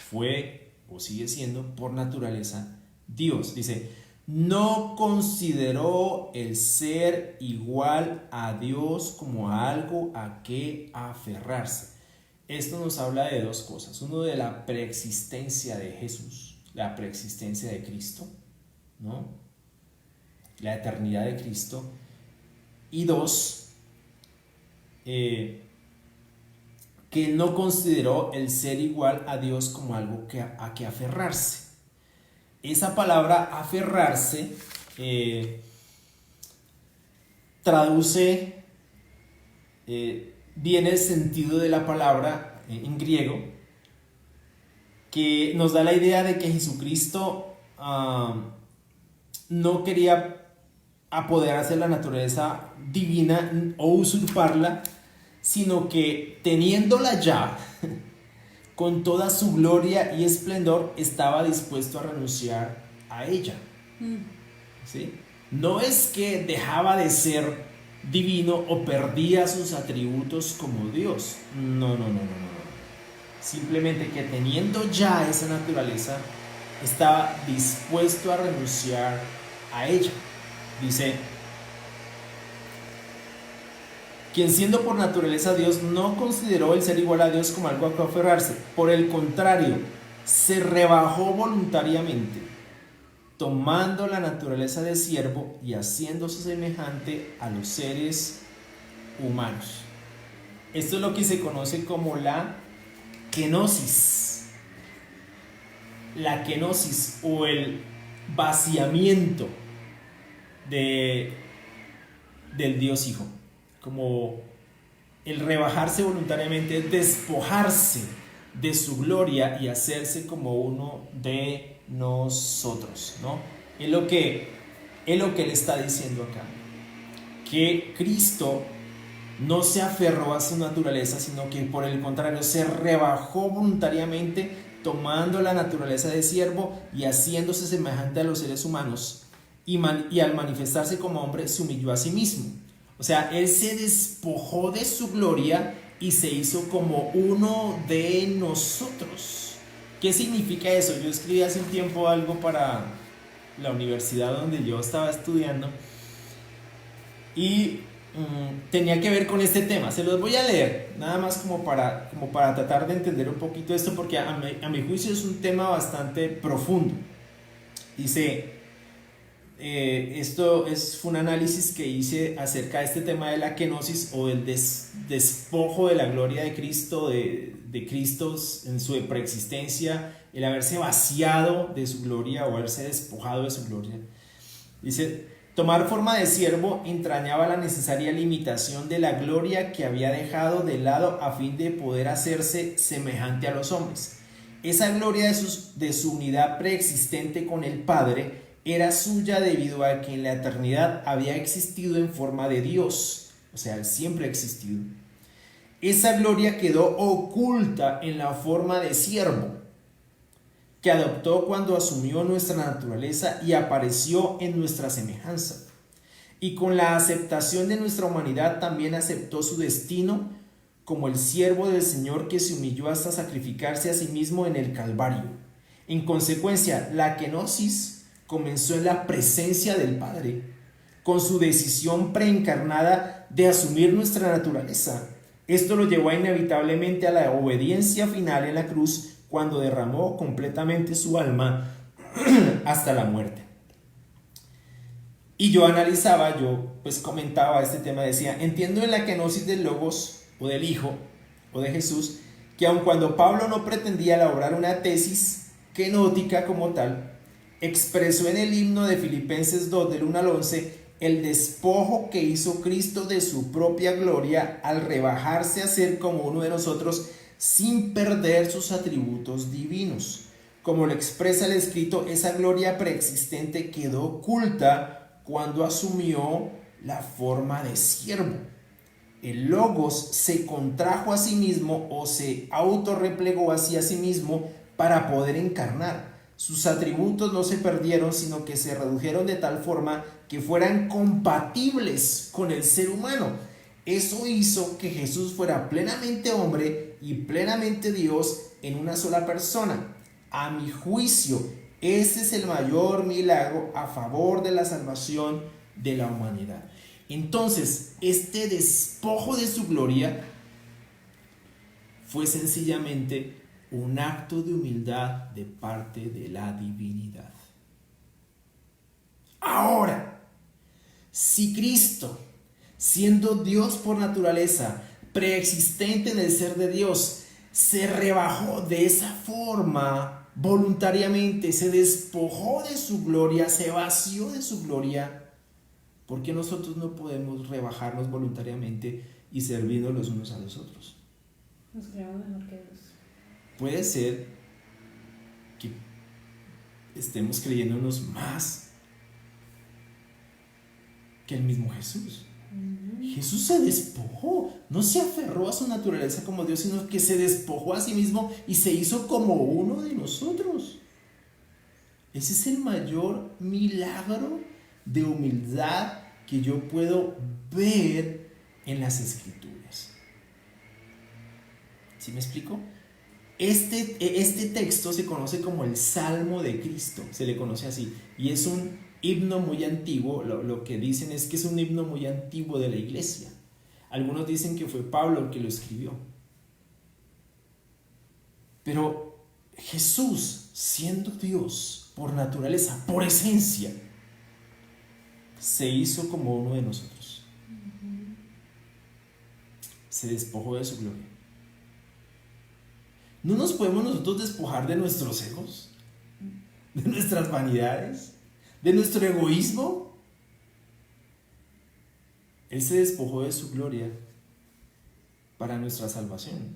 Speaker 1: fue o sigue siendo por naturaleza Dios. Dice, no consideró el ser igual a Dios como algo a que aferrarse. Esto nos habla de dos cosas. Uno, de la preexistencia de Jesús, la preexistencia de Cristo, ¿no? La eternidad de Cristo. Y dos, que no consideró el ser igual a Dios como algo a que aferrarse. Esa palabra aferrarse traduce, viene el sentido de la palabra en griego, que nos da la idea de que Jesucristo no quería apoderarse de la naturaleza divina o usurparla, sino que teniéndola ya, con toda su gloria y esplendor, estaba dispuesto a renunciar a ella. ¿Sí? No es que dejaba de ser divino o perdía sus atributos como Dios. No. Simplemente que teniendo ya esa naturaleza, estaba dispuesto a renunciar a ella. Dice, quien siendo por naturaleza Dios no consideró el ser igual a Dios como algo a que aferrarse. Por el contrario, se rebajó voluntariamente, tomando la naturaleza de siervo y haciéndose semejante a los seres humanos. Esto es lo que se conoce como la kenosis. La kenosis o el vaciamiento del Dios Hijo. Como el rebajarse voluntariamente, despojarse de su gloria y hacerse como uno de nosotros, ¿no? Es lo que le está diciendo acá, que Cristo no se aferró a su naturaleza, sino que por el contrario se rebajó voluntariamente, tomando la naturaleza de siervo y haciéndose semejante a los seres humanos, y al manifestarse como hombre se humilló a sí mismo. O sea, Él se despojó de su gloria y se hizo como uno de nosotros. ¿Qué significa eso? Yo escribí hace un tiempo algo para la universidad donde yo estaba estudiando y tenía que ver con este tema. Se los voy a leer, nada más como para tratar de entender un poquito esto, porque a mi juicio es un tema bastante profundo. Dice... fue un análisis que hice acerca de este tema de la kenosis o del despojo de la gloria de Cristo, de Cristo en su preexistencia, el haberse vaciado de su gloria o haberse despojado de su gloria. Dice, tomar forma de siervo entrañaba la necesaria limitación de la gloria que había dejado de lado a fin de poder hacerse semejante a los hombres. Esa gloria de su unidad preexistente con el Padre era suya debido a que en la eternidad había existido en forma de Dios, o sea, Él siempre ha existido. Esa gloria quedó oculta en la forma de siervo, que adoptó cuando asumió nuestra naturaleza y apareció en nuestra semejanza. Y con la aceptación de nuestra humanidad también aceptó su destino como el siervo del Señor que se humilló hasta sacrificarse a sí mismo en el Calvario. En consecuencia, la kenosis comenzó en la presencia del Padre, con su decisión preencarnada de asumir nuestra naturaleza. Esto lo llevó inevitablemente a la obediencia final en la cruz, cuando derramó completamente su alma hasta la muerte. Y yo analizaba, pues comentaba este tema, decía, entiendo en la kenosis del Logos o del Hijo o de Jesús, que aun cuando Pablo no pretendía elaborar una tesis kenótica como tal, expresó en el himno de Filipenses 2 del 1 al 11 el despojo que hizo Cristo de su propia gloria al rebajarse a ser como uno de nosotros sin perder sus atributos divinos. Como lo expresa el escrito, esa gloria preexistente quedó oculta cuando asumió la forma de siervo. El Logos se contrajo a sí mismo o se autorreplegó hacia sí mismo para poder encarnar. Sus atributos no se perdieron, sino que se redujeron de tal forma que fueran compatibles con el ser humano. Eso hizo que Jesús fuera plenamente hombre y plenamente Dios en una sola persona. A mi juicio, este es el mayor milagro a favor de la salvación de la humanidad. Entonces, este despojo de su gloria fue sencillamente un acto de humildad de parte de la divinidad. Ahora, si Cristo, siendo Dios por naturaleza, preexistente en el ser de Dios, se rebajó de esa forma voluntariamente, se despojó de su gloria, se vació de su gloria, ¿por qué nosotros no podemos rebajarnos voluntariamente y servirnos los unos a los otros?
Speaker 2: Nos creamos mejor que Dios.
Speaker 1: Puede ser que estemos creyéndonos más que el mismo Jesús. Jesús se despojó, no se aferró a su naturaleza como Dios, sino que se despojó a sí mismo y se hizo como uno de nosotros. Ese es el mayor milagro de humildad que yo puedo ver en las Escrituras. ¿Sí me explico? Este texto se conoce como el Salmo de Cristo, se le conoce así, y es un himno muy antiguo. Lo que dicen es que es un himno muy antiguo de la iglesia. Algunos dicen que fue Pablo el que lo escribió. Pero Jesús, siendo Dios por naturaleza, por esencia, se hizo como uno de nosotros. Se despojó de su gloria. ¿No nos podemos nosotros despojar de nuestros egos? ¿De nuestras vanidades? ¿De nuestro egoísmo? Él se despojó de su gloria para nuestra salvación.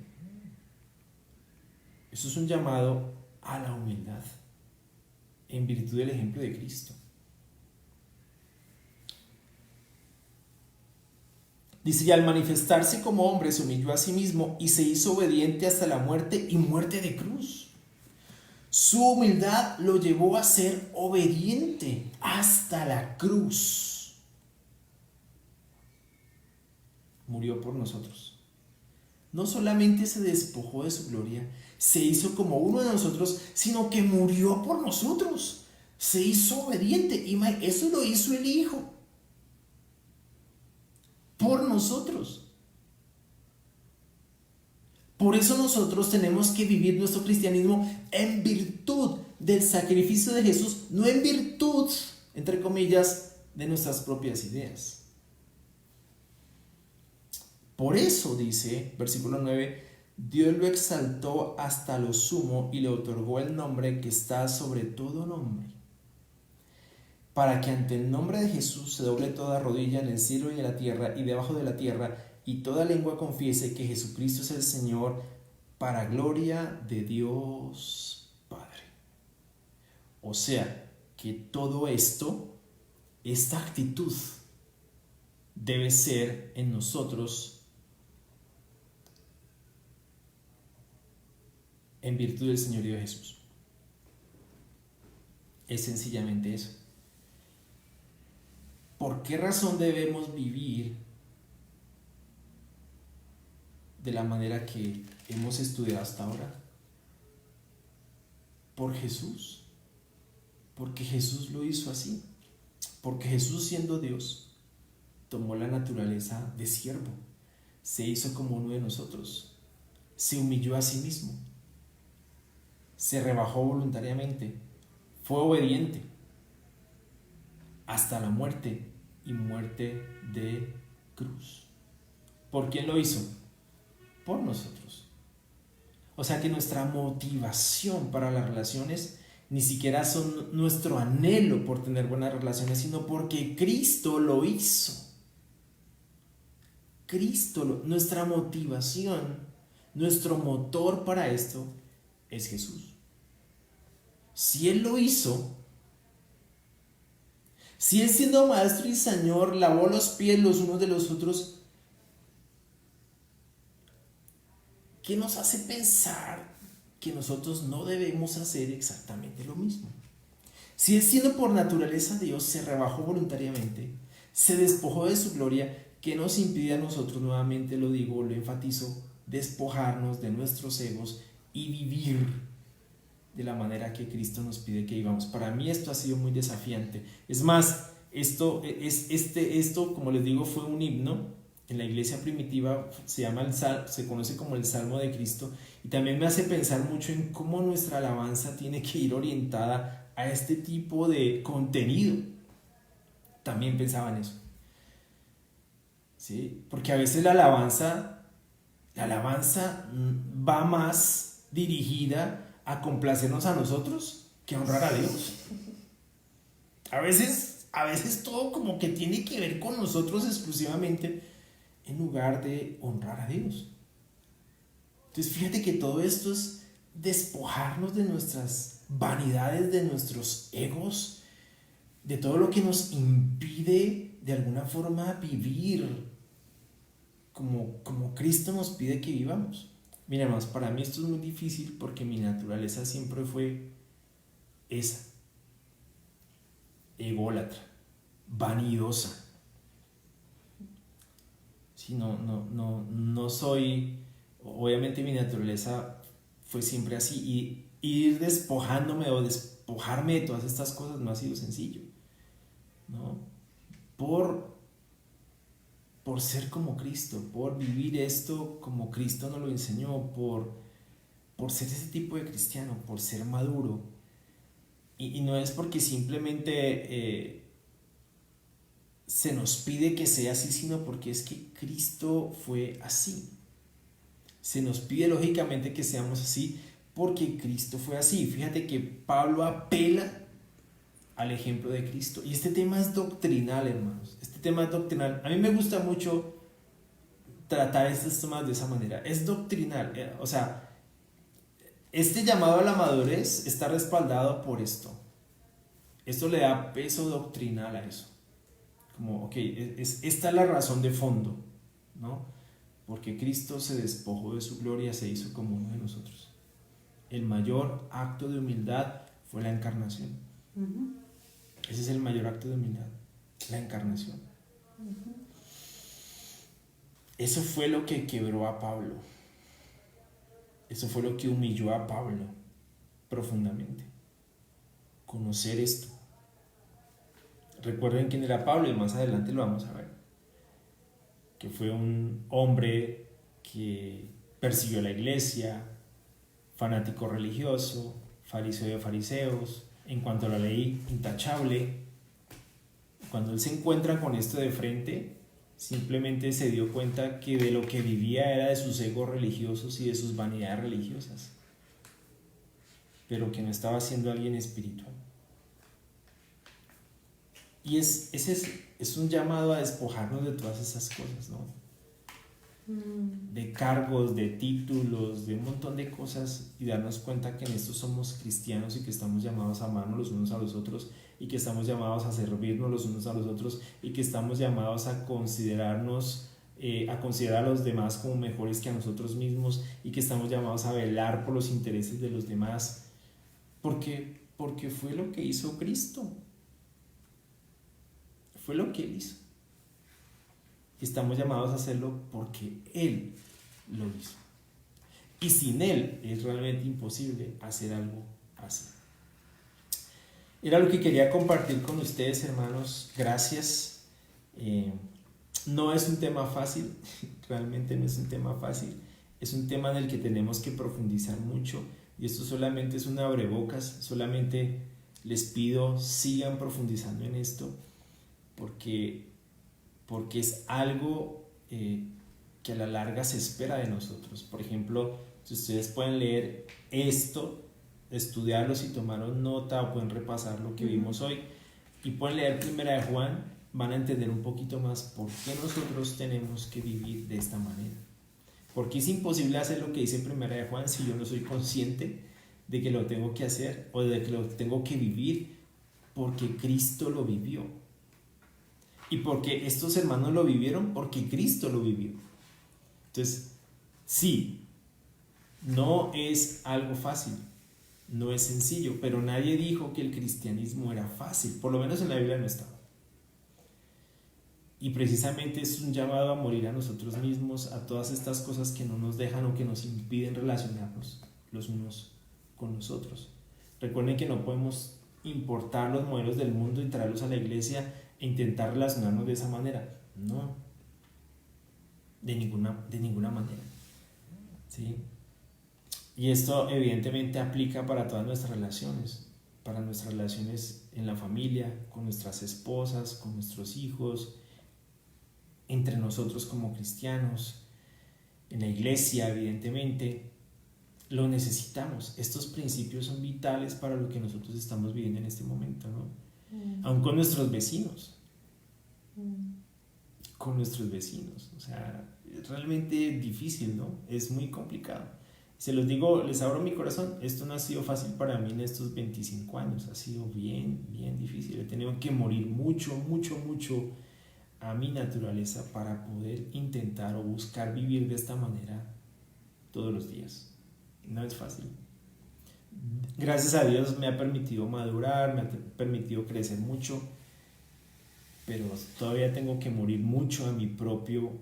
Speaker 1: Eso es un llamado a la humildad en virtud del ejemplo de Cristo. Dice, y al manifestarse como hombre se humilló a sí mismo y se hizo obediente hasta la muerte y muerte de cruz. Su humildad lo llevó a ser obediente hasta la cruz. Murió por nosotros. No solamente se despojó de su gloria, se hizo como uno de nosotros, sino que murió por nosotros. Se hizo obediente y eso lo hizo el Hijo. Por nosotros. Por eso nosotros tenemos que vivir nuestro cristianismo en virtud del sacrificio de Jesús, no en virtud, entre comillas, de nuestras propias ideas. Por eso dice, versículo 9, Dios lo exaltó hasta lo sumo y le otorgó el nombre que está sobre todo nombre, para que ante el nombre de Jesús se doble toda rodilla en el cielo y en la tierra y debajo de la tierra, y toda lengua confiese que Jesucristo es el Señor, para gloria de Dios Padre. O sea, que todo esto, esta actitud, debe ser en nosotros en virtud del señorío de Jesús. Es sencillamente eso. ¿Por qué razón debemos vivir de la manera que hemos estudiado hasta ahora? Por Jesús. Porque Jesús lo hizo así. Porque Jesús, siendo Dios, tomó la naturaleza de siervo. Se hizo como uno de nosotros. Se humilló a sí mismo. Se rebajó voluntariamente. Fue obediente hasta la muerte y muerte de cruz. ¿Por quién lo hizo? Por nosotros. O sea que nuestra motivación para las relaciones ni siquiera son nuestro anhelo por tener buenas relaciones, sino porque Cristo lo hizo. Nuestra motivación, nuestro motor para esto es Jesús. Si Él lo hizo, si Él siendo Maestro y Señor lavó los pies los unos de los otros, ¿qué nos hace pensar que nosotros no debemos hacer exactamente lo mismo? Si Él siendo por naturaleza Dios se rebajó voluntariamente, se despojó de su gloria, ¿qué nos impide a nosotros, nuevamente lo digo, lo enfatizo, despojarnos de nuestros egos y vivir de la manera que Cristo nos pide que vivamos? Para mí esto ha sido muy desafiante. Es más, esto como les digo, fue un himno en la iglesia primitiva, se conoce como el Salmo de Cristo, y también me hace pensar mucho en cómo nuestra alabanza tiene que ir orientada a este tipo de contenido. También pensaba en eso, ¿sí? Porque a veces la alabanza va más dirigida a complacernos a nosotros que a honrar a Dios. A veces todo como que tiene que ver con nosotros exclusivamente en lugar de honrar a Dios. Entonces fíjate que todo esto es despojarnos de nuestras vanidades, de nuestros egos, de todo lo que nos impide de alguna forma vivir como Cristo nos pide que vivamos. Mira, hermanos, para mí esto es muy difícil porque mi naturaleza siempre fue esa, ególatra, vanidosa. Sí, no soy, obviamente mi naturaleza fue siempre así, y ir despojándome o despojarme de todas estas cosas no ha sido sencillo, ¿no? Por ser como Cristo, por vivir esto como Cristo nos lo enseñó, por ser ese tipo de cristiano, por ser maduro. Y no es porque simplemente se nos pide que sea así, sino porque es que Cristo fue así. Se nos pide lógicamente que seamos así porque Cristo fue así. Fíjate que Pablo apela al ejemplo de Cristo. Y este tema es doctrinal, hermanos. Este tema es doctrinal. A mí me gusta mucho tratar estos temas de esa manera. Es doctrinal. O sea, este llamado a la madurez está respaldado por esto. Esto le da peso doctrinal a eso. Como, ok, esta es la razón de fondo, ¿no? Porque Cristo se despojó de su gloria, se hizo como uno de nosotros. El mayor acto de humildad fue la encarnación. Ese es el mayor acto de humildad, la encarnación. Eso fue lo que quebró a Pablo. Eso fue lo que humilló a Pablo profundamente. Conocer esto. Recuerden quién era Pablo y más adelante lo vamos a ver. Que fue un hombre que persiguió la iglesia, fanático religioso, fariseo de fariseos, en cuanto a la ley, intachable. Cuando él se encuentra con esto de frente, simplemente se dio cuenta que de lo que vivía era de sus egos religiosos y de sus vanidades religiosas, pero que no estaba siendo alguien espiritual. Y ese es un llamado a despojarnos de todas esas cosas, ¿no? De cargos, de títulos, de un montón de cosas, y darnos cuenta que en esto somos cristianos y que estamos llamados a amarnos los unos a los otros, y que estamos llamados a servirnos los unos a los otros, y que estamos llamados a considerarnos, a considerar a los demás como mejores que a nosotros mismos, y que estamos llamados a velar por los intereses de los demás, porque fue lo que hizo Cristo. Fue lo que Él hizo. Estamos llamados a hacerlo porque Él lo hizo. Y sin Él es realmente imposible hacer algo así. Era lo que quería compartir con ustedes, hermanos. Gracias. No es un tema fácil, realmente no es un tema fácil. Es un tema en el que tenemos que profundizar mucho. Y esto solamente es un abrebocas. Solamente les pido, sigan profundizando en esto. Porque es algo que a la larga se espera de nosotros. Por ejemplo, si ustedes pueden leer esto, estudiarlo si tomaron nota, o pueden repasar lo que vimos hoy, y pueden leer Primera de Juan, van a entender un poquito más por qué nosotros tenemos que vivir de esta manera. Porque es imposible hacer lo que dice Primera de Juan si yo no soy consciente de que lo tengo que hacer o de que lo tengo que vivir porque Cristo lo vivió. Y porque estos hermanos lo vivieron porque Cristo lo vivió. Entonces, sí, no es algo fácil, no es sencillo, pero nadie dijo que el cristianismo era fácil, por lo menos en la Biblia no está. Y precisamente es un llamado a morir a nosotros mismos, a todas estas cosas que no nos dejan o que nos impiden relacionarnos los unos con los otros. Recuerden que no podemos importar los modelos del mundo y traerlos a la iglesia e intentar relacionarnos de esa manera. No, de ninguna manera. ¿Sí? Y esto evidentemente aplica para todas nuestras relaciones en la familia, con nuestras esposas, con nuestros hijos, entre nosotros como cristianos, en la iglesia, evidentemente. Lo necesitamos. Estos principios son vitales para lo que nosotros estamos viviendo en este momento, ¿no? Aún con nuestros vecinos. Con nuestros vecinos. O sea, es realmente difícil, ¿no? Es muy complicado. Se los digo, les abro mi corazón, esto no ha sido fácil para mí en estos 25 años, ha sido bien difícil. He tenido que morir mucho a mi naturaleza para poder intentar o buscar vivir de esta manera todos los días. No es fácil. Gracias a Dios me ha permitido madurar, me ha permitido crecer mucho, pero todavía tengo que morir mucho a mi propio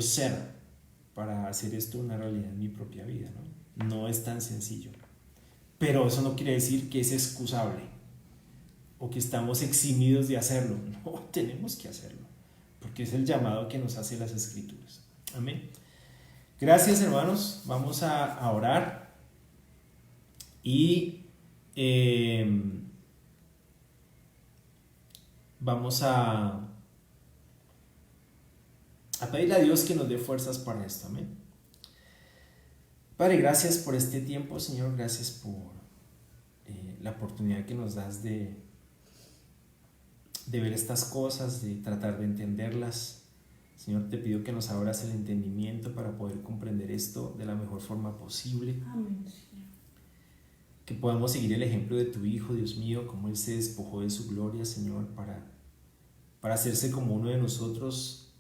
Speaker 1: ser para hacer esto una realidad en mi propia vida, ¿no? No es tan sencillo. Pero eso no quiere decir que es excusable o que estamos eximidos de hacerlo. No, tenemos que hacerlo, porque es el llamado que nos hace las Escrituras. Amén. Gracias, hermanos. Vamos a orar y vamos a pedirle a Dios que nos dé fuerzas para esto. Amén. Padre, gracias por este tiempo, Señor. Gracias por la oportunidad que nos das de ver estas cosas, de tratar de entenderlas. Señor, te pido que nos abras el entendimiento para poder comprender esto de la mejor forma posible.
Speaker 2: Amén, Señor.
Speaker 1: Que podamos seguir el ejemplo de tu Hijo, Dios mío, como Él se despojó de su gloria, Señor, para hacerse como uno de nosotros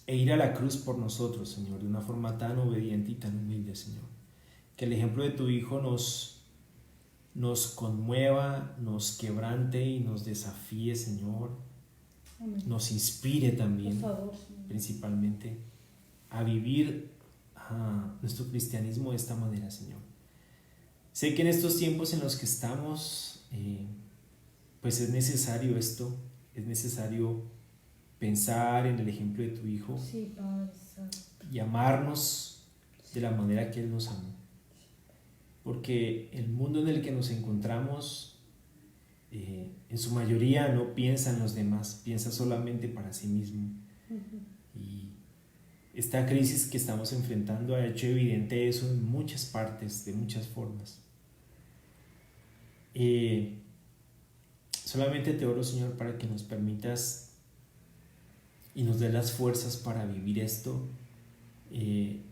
Speaker 1: e ir a la cruz por nosotros, Señor, de una forma tan obediente y tan humilde, Señor. Que el ejemplo de tu Hijo nos conmueva, nos quebrante y nos desafíe, Señor.
Speaker 2: Amén.
Speaker 1: Nos inspire también,
Speaker 2: Por favor, Señor,
Speaker 1: principalmente, a vivir nuestro cristianismo de esta manera, Señor. Sé que en estos tiempos en los que estamos, pues es necesario esto, es necesario pensar en el ejemplo de tu Hijo.
Speaker 2: Sí, Padre Santo.
Speaker 1: Y amarnos de la manera que Él nos amó. Porque el mundo en el que nos encontramos, en su mayoría no piensa en los demás, piensa solamente para sí mismo. Y esta crisis que estamos enfrentando ha hecho evidente eso en muchas partes, de muchas formas. Solamente te oro, Señor, para que nos permitas y nos dé las fuerzas para vivir esto y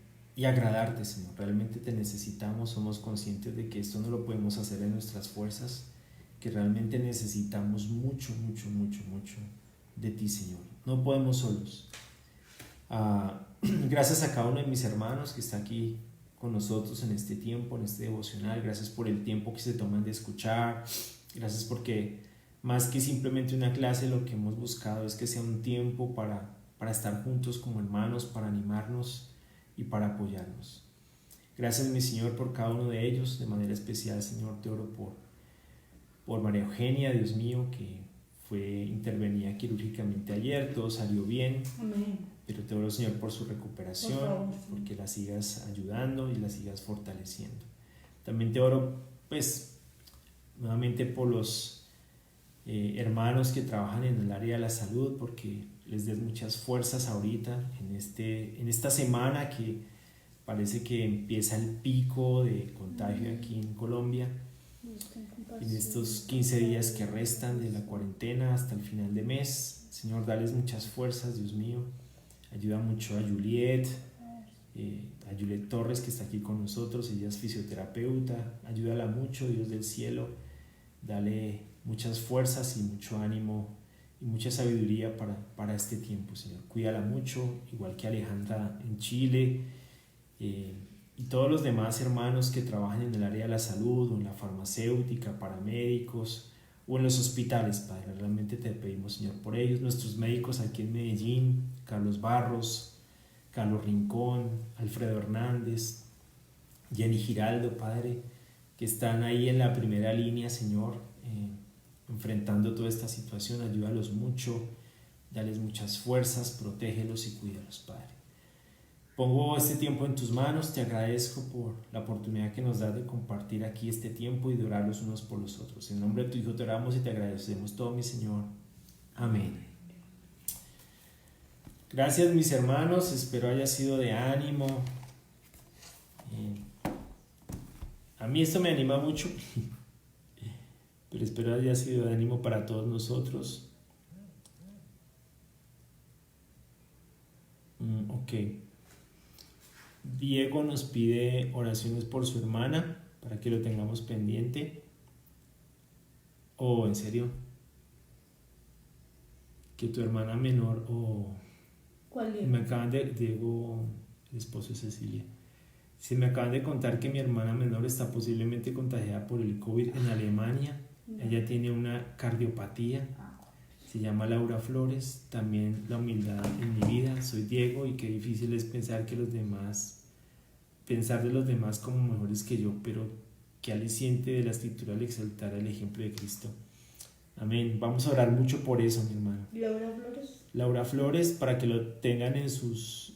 Speaker 1: agradarte, Señor. Realmente te necesitamos, somos conscientes de que esto no lo podemos hacer en nuestras fuerzas, que realmente necesitamos mucho de ti, Señor. No podemos solos. Gracias a cada uno de mis hermanos que está aquí con nosotros en este tiempo, en este devocional. Gracias por el tiempo que se toman de escuchar. Gracias porque más que simplemente una clase, lo que hemos buscado es que sea un tiempo para estar juntos como hermanos, para animarnos y para apoyarnos. Gracias, mi Señor, por cada uno de ellos. De manera especial, Señor, te oro por María Eugenia, Dios mío, que fue intervenida quirúrgicamente ayer. Todo salió bien.
Speaker 2: Amén.
Speaker 1: Pero te oro, Señor, por su recuperación,
Speaker 2: Por favor,
Speaker 1: porque la sigas ayudando y la sigas fortaleciendo. También te oro, pues, nuevamente por los hermanos que trabajan en el área de la salud, porque les des muchas fuerzas ahorita, en esta semana que parece que empieza el pico de contagio aquí en Colombia. En estos 15 días que restan de la cuarentena hasta el final de mes, Señor, dales muchas fuerzas, Dios mío. Ayuda mucho a Juliet, a Juliet Torres, que está aquí con nosotros. Ella es fisioterapeuta. Ayúdala mucho, Dios del cielo. Dale muchas fuerzas y mucho ánimo y mucha sabiduría para este tiempo, Señor. Cuídala mucho, igual que Alejandra en Chile, y todos los demás hermanos que trabajan en el área de la salud o en la farmacéutica, paramédicos o en los hospitales, Padre. Realmente te pedimos, Señor, por ellos. Nuestros médicos aquí en Medellín, Carlos Barros, Carlos Rincón, Alfredo Hernández, Jenny Giraldo, Padre, que están ahí en la primera línea, Señor, enfrentando toda esta situación. Ayúdalos mucho, dales muchas fuerzas, protégelos y cuídalos, Padre. Pongo este tiempo en tus manos, te agradezco por la oportunidad que nos das de compartir aquí este tiempo y de orar los unos por los otros. En nombre de tu Hijo te oramos y te agradecemos todo, mi Señor. Amén. Gracias, mis hermanos, espero haya sido de ánimo. A mí esto me anima mucho, pero espero haya sido de ánimo para todos nosotros. Ok. Diego nos pide oraciones por su hermana, para que lo tengamos pendiente. ¿En serio? Que tu hermana menor
Speaker 2: ¿Cuál Diego?
Speaker 1: Me acaban de... Diego, el esposo de Cecilia. Se me acaban de contar que mi hermana menor está posiblemente contagiada por el COVID en Alemania. Ella tiene una cardiopatía. Se llama Laura Flores. También la humildad en mi vida. Soy Diego y qué difícil es pensar de los demás como mejores que yo, pero qué aliciente de la escritura al exaltar el ejemplo de Cristo. Amén. Vamos a orar mucho por eso, mi hermano.
Speaker 2: ¿Laura Flores?
Speaker 1: Laura Flores, para que lo tengan en sus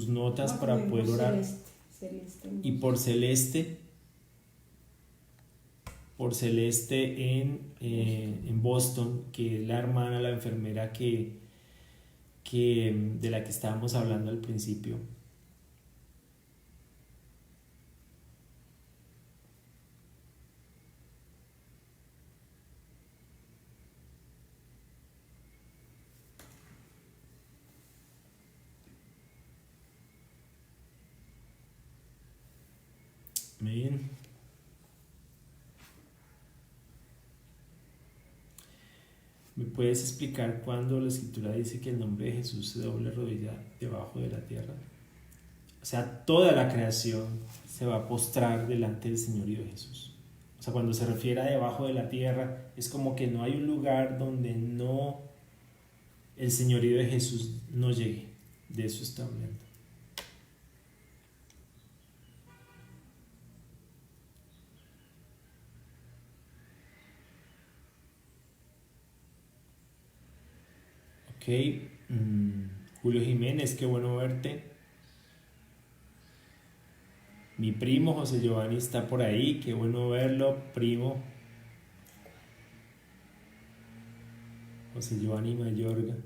Speaker 1: notas para poder orar.
Speaker 2: Celeste.
Speaker 1: Y por Celeste en Boston, que es la hermana, la enfermera de la que estábamos hablando al principio. Amén. ¿Me puedes explicar cuándo la escritura dice que el nombre de Jesús se doble rodilla debajo de la tierra? O sea, toda la creación se va a postrar delante del señorío de Jesús. O sea, cuando se refiere a debajo de la tierra, es como que no hay un lugar donde el señorío de Jesús no llegue. De eso está hablando. Ok, Julio Jiménez, qué bueno verte. Mi primo José Giovanni está por ahí, qué bueno verlo, primo. José Giovanni Mayorga.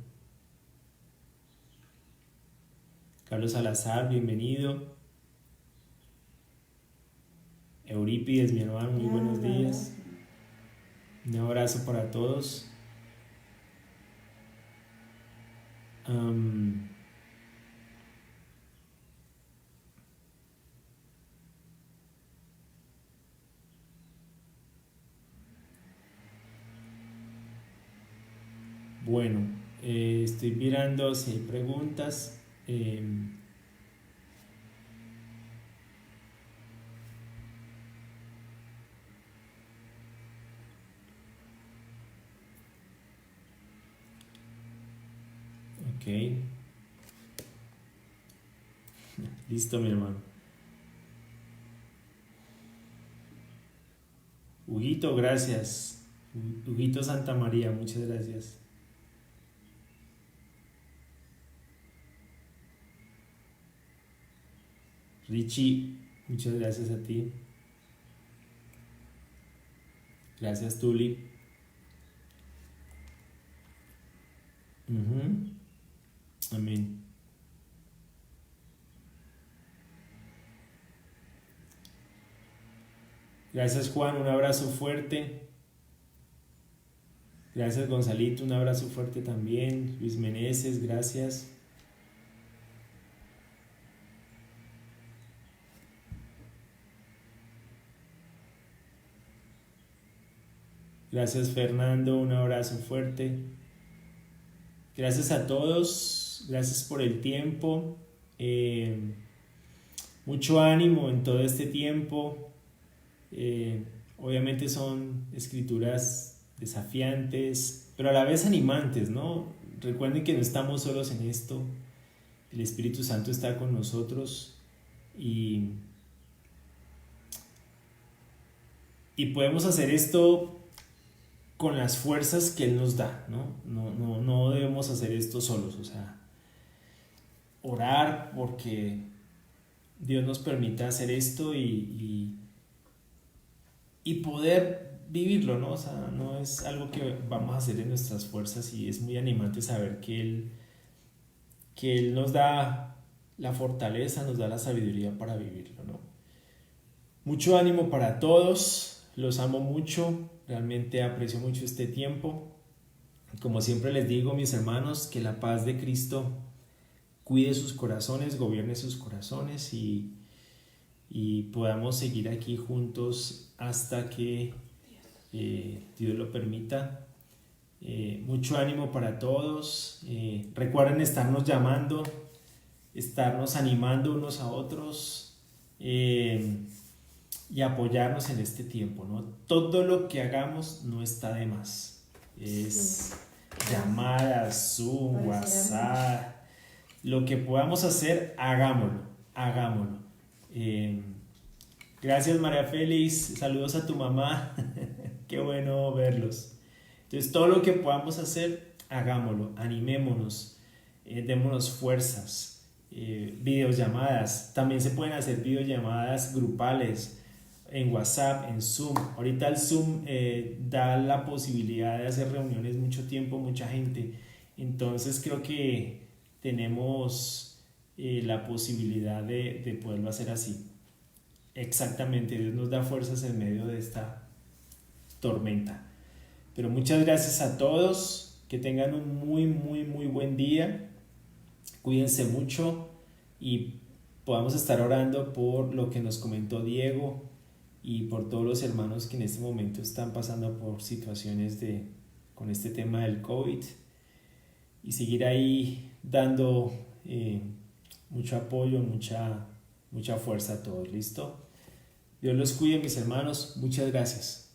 Speaker 1: Carlos Salazar, bienvenido. Eurípides, mi hermano, muy buenos días. Un abrazo para todos. Bueno, estoy mirando si hay preguntas. Ok. Listo, mi hermano. Huguito, gracias. Huguito Santa María, muchas gracias. Richie, muchas gracias a ti. Gracias, Tuli. Amén. Gracias, Juan, un abrazo fuerte. Gracias, Gonzalito, un abrazo fuerte también. Luis Meneses, gracias. Gracias Fernando, un abrazo fuerte. Gracias a todos, gracias por el tiempo. Mucho ánimo en todo este tiempo. Obviamente son escrituras desafiantes, pero a la vez animantes, ¿no? Recuerden que no estamos solos en esto. El Espíritu Santo está con nosotros y podemos hacer esto con las fuerzas que Él nos da, ¿no? No debemos hacer esto solos, o sea, orar porque Dios nos permita hacer esto y poder vivirlo, ¿no? O sea, no es algo que vamos a hacer en nuestras fuerzas y es muy animante saber que Él nos da la fortaleza, nos da la sabiduría para vivirlo, ¿no? Mucho ánimo para todos, los amo mucho, realmente aprecio mucho este tiempo. Como siempre les digo, mis hermanos, que la paz de Cristo cuide sus corazones, gobierne sus corazones y podamos seguir aquí juntos hasta que Dios lo permita. Mucho ánimo para todos. Recuerden estarnos llamando, estarnos animando unos a otros y apoyarnos en este tiempo, ¿no? Todo lo que hagamos no está de más. Es llamadas, Zoom, WhatsApp, lo que podamos hacer, hagámoslo. Gracias María Félix, saludos a tu mamá, qué bueno verlos. Entonces todo lo que podamos hacer, hagámoslo, animémonos, démonos fuerzas. Videollamadas, también se pueden hacer videollamadas grupales en WhatsApp, en Zoom. Ahorita el Zoom da la posibilidad de hacer reuniones mucho tiempo, mucha gente. Entonces creo que tenemos la posibilidad de poderlo hacer así. Exactamente, Dios nos da fuerzas en medio de esta tormenta. Pero muchas gracias a todos, que tengan un muy buen día. Cuídense mucho y podamos estar orando por lo que nos comentó Diego y por todos los hermanos que en este momento están pasando por situaciones con este tema del COVID y seguir ahí dando mucho apoyo, mucha fuerza a todos. ¿Listo? Dios los cuide, mis hermanos. Muchas gracias.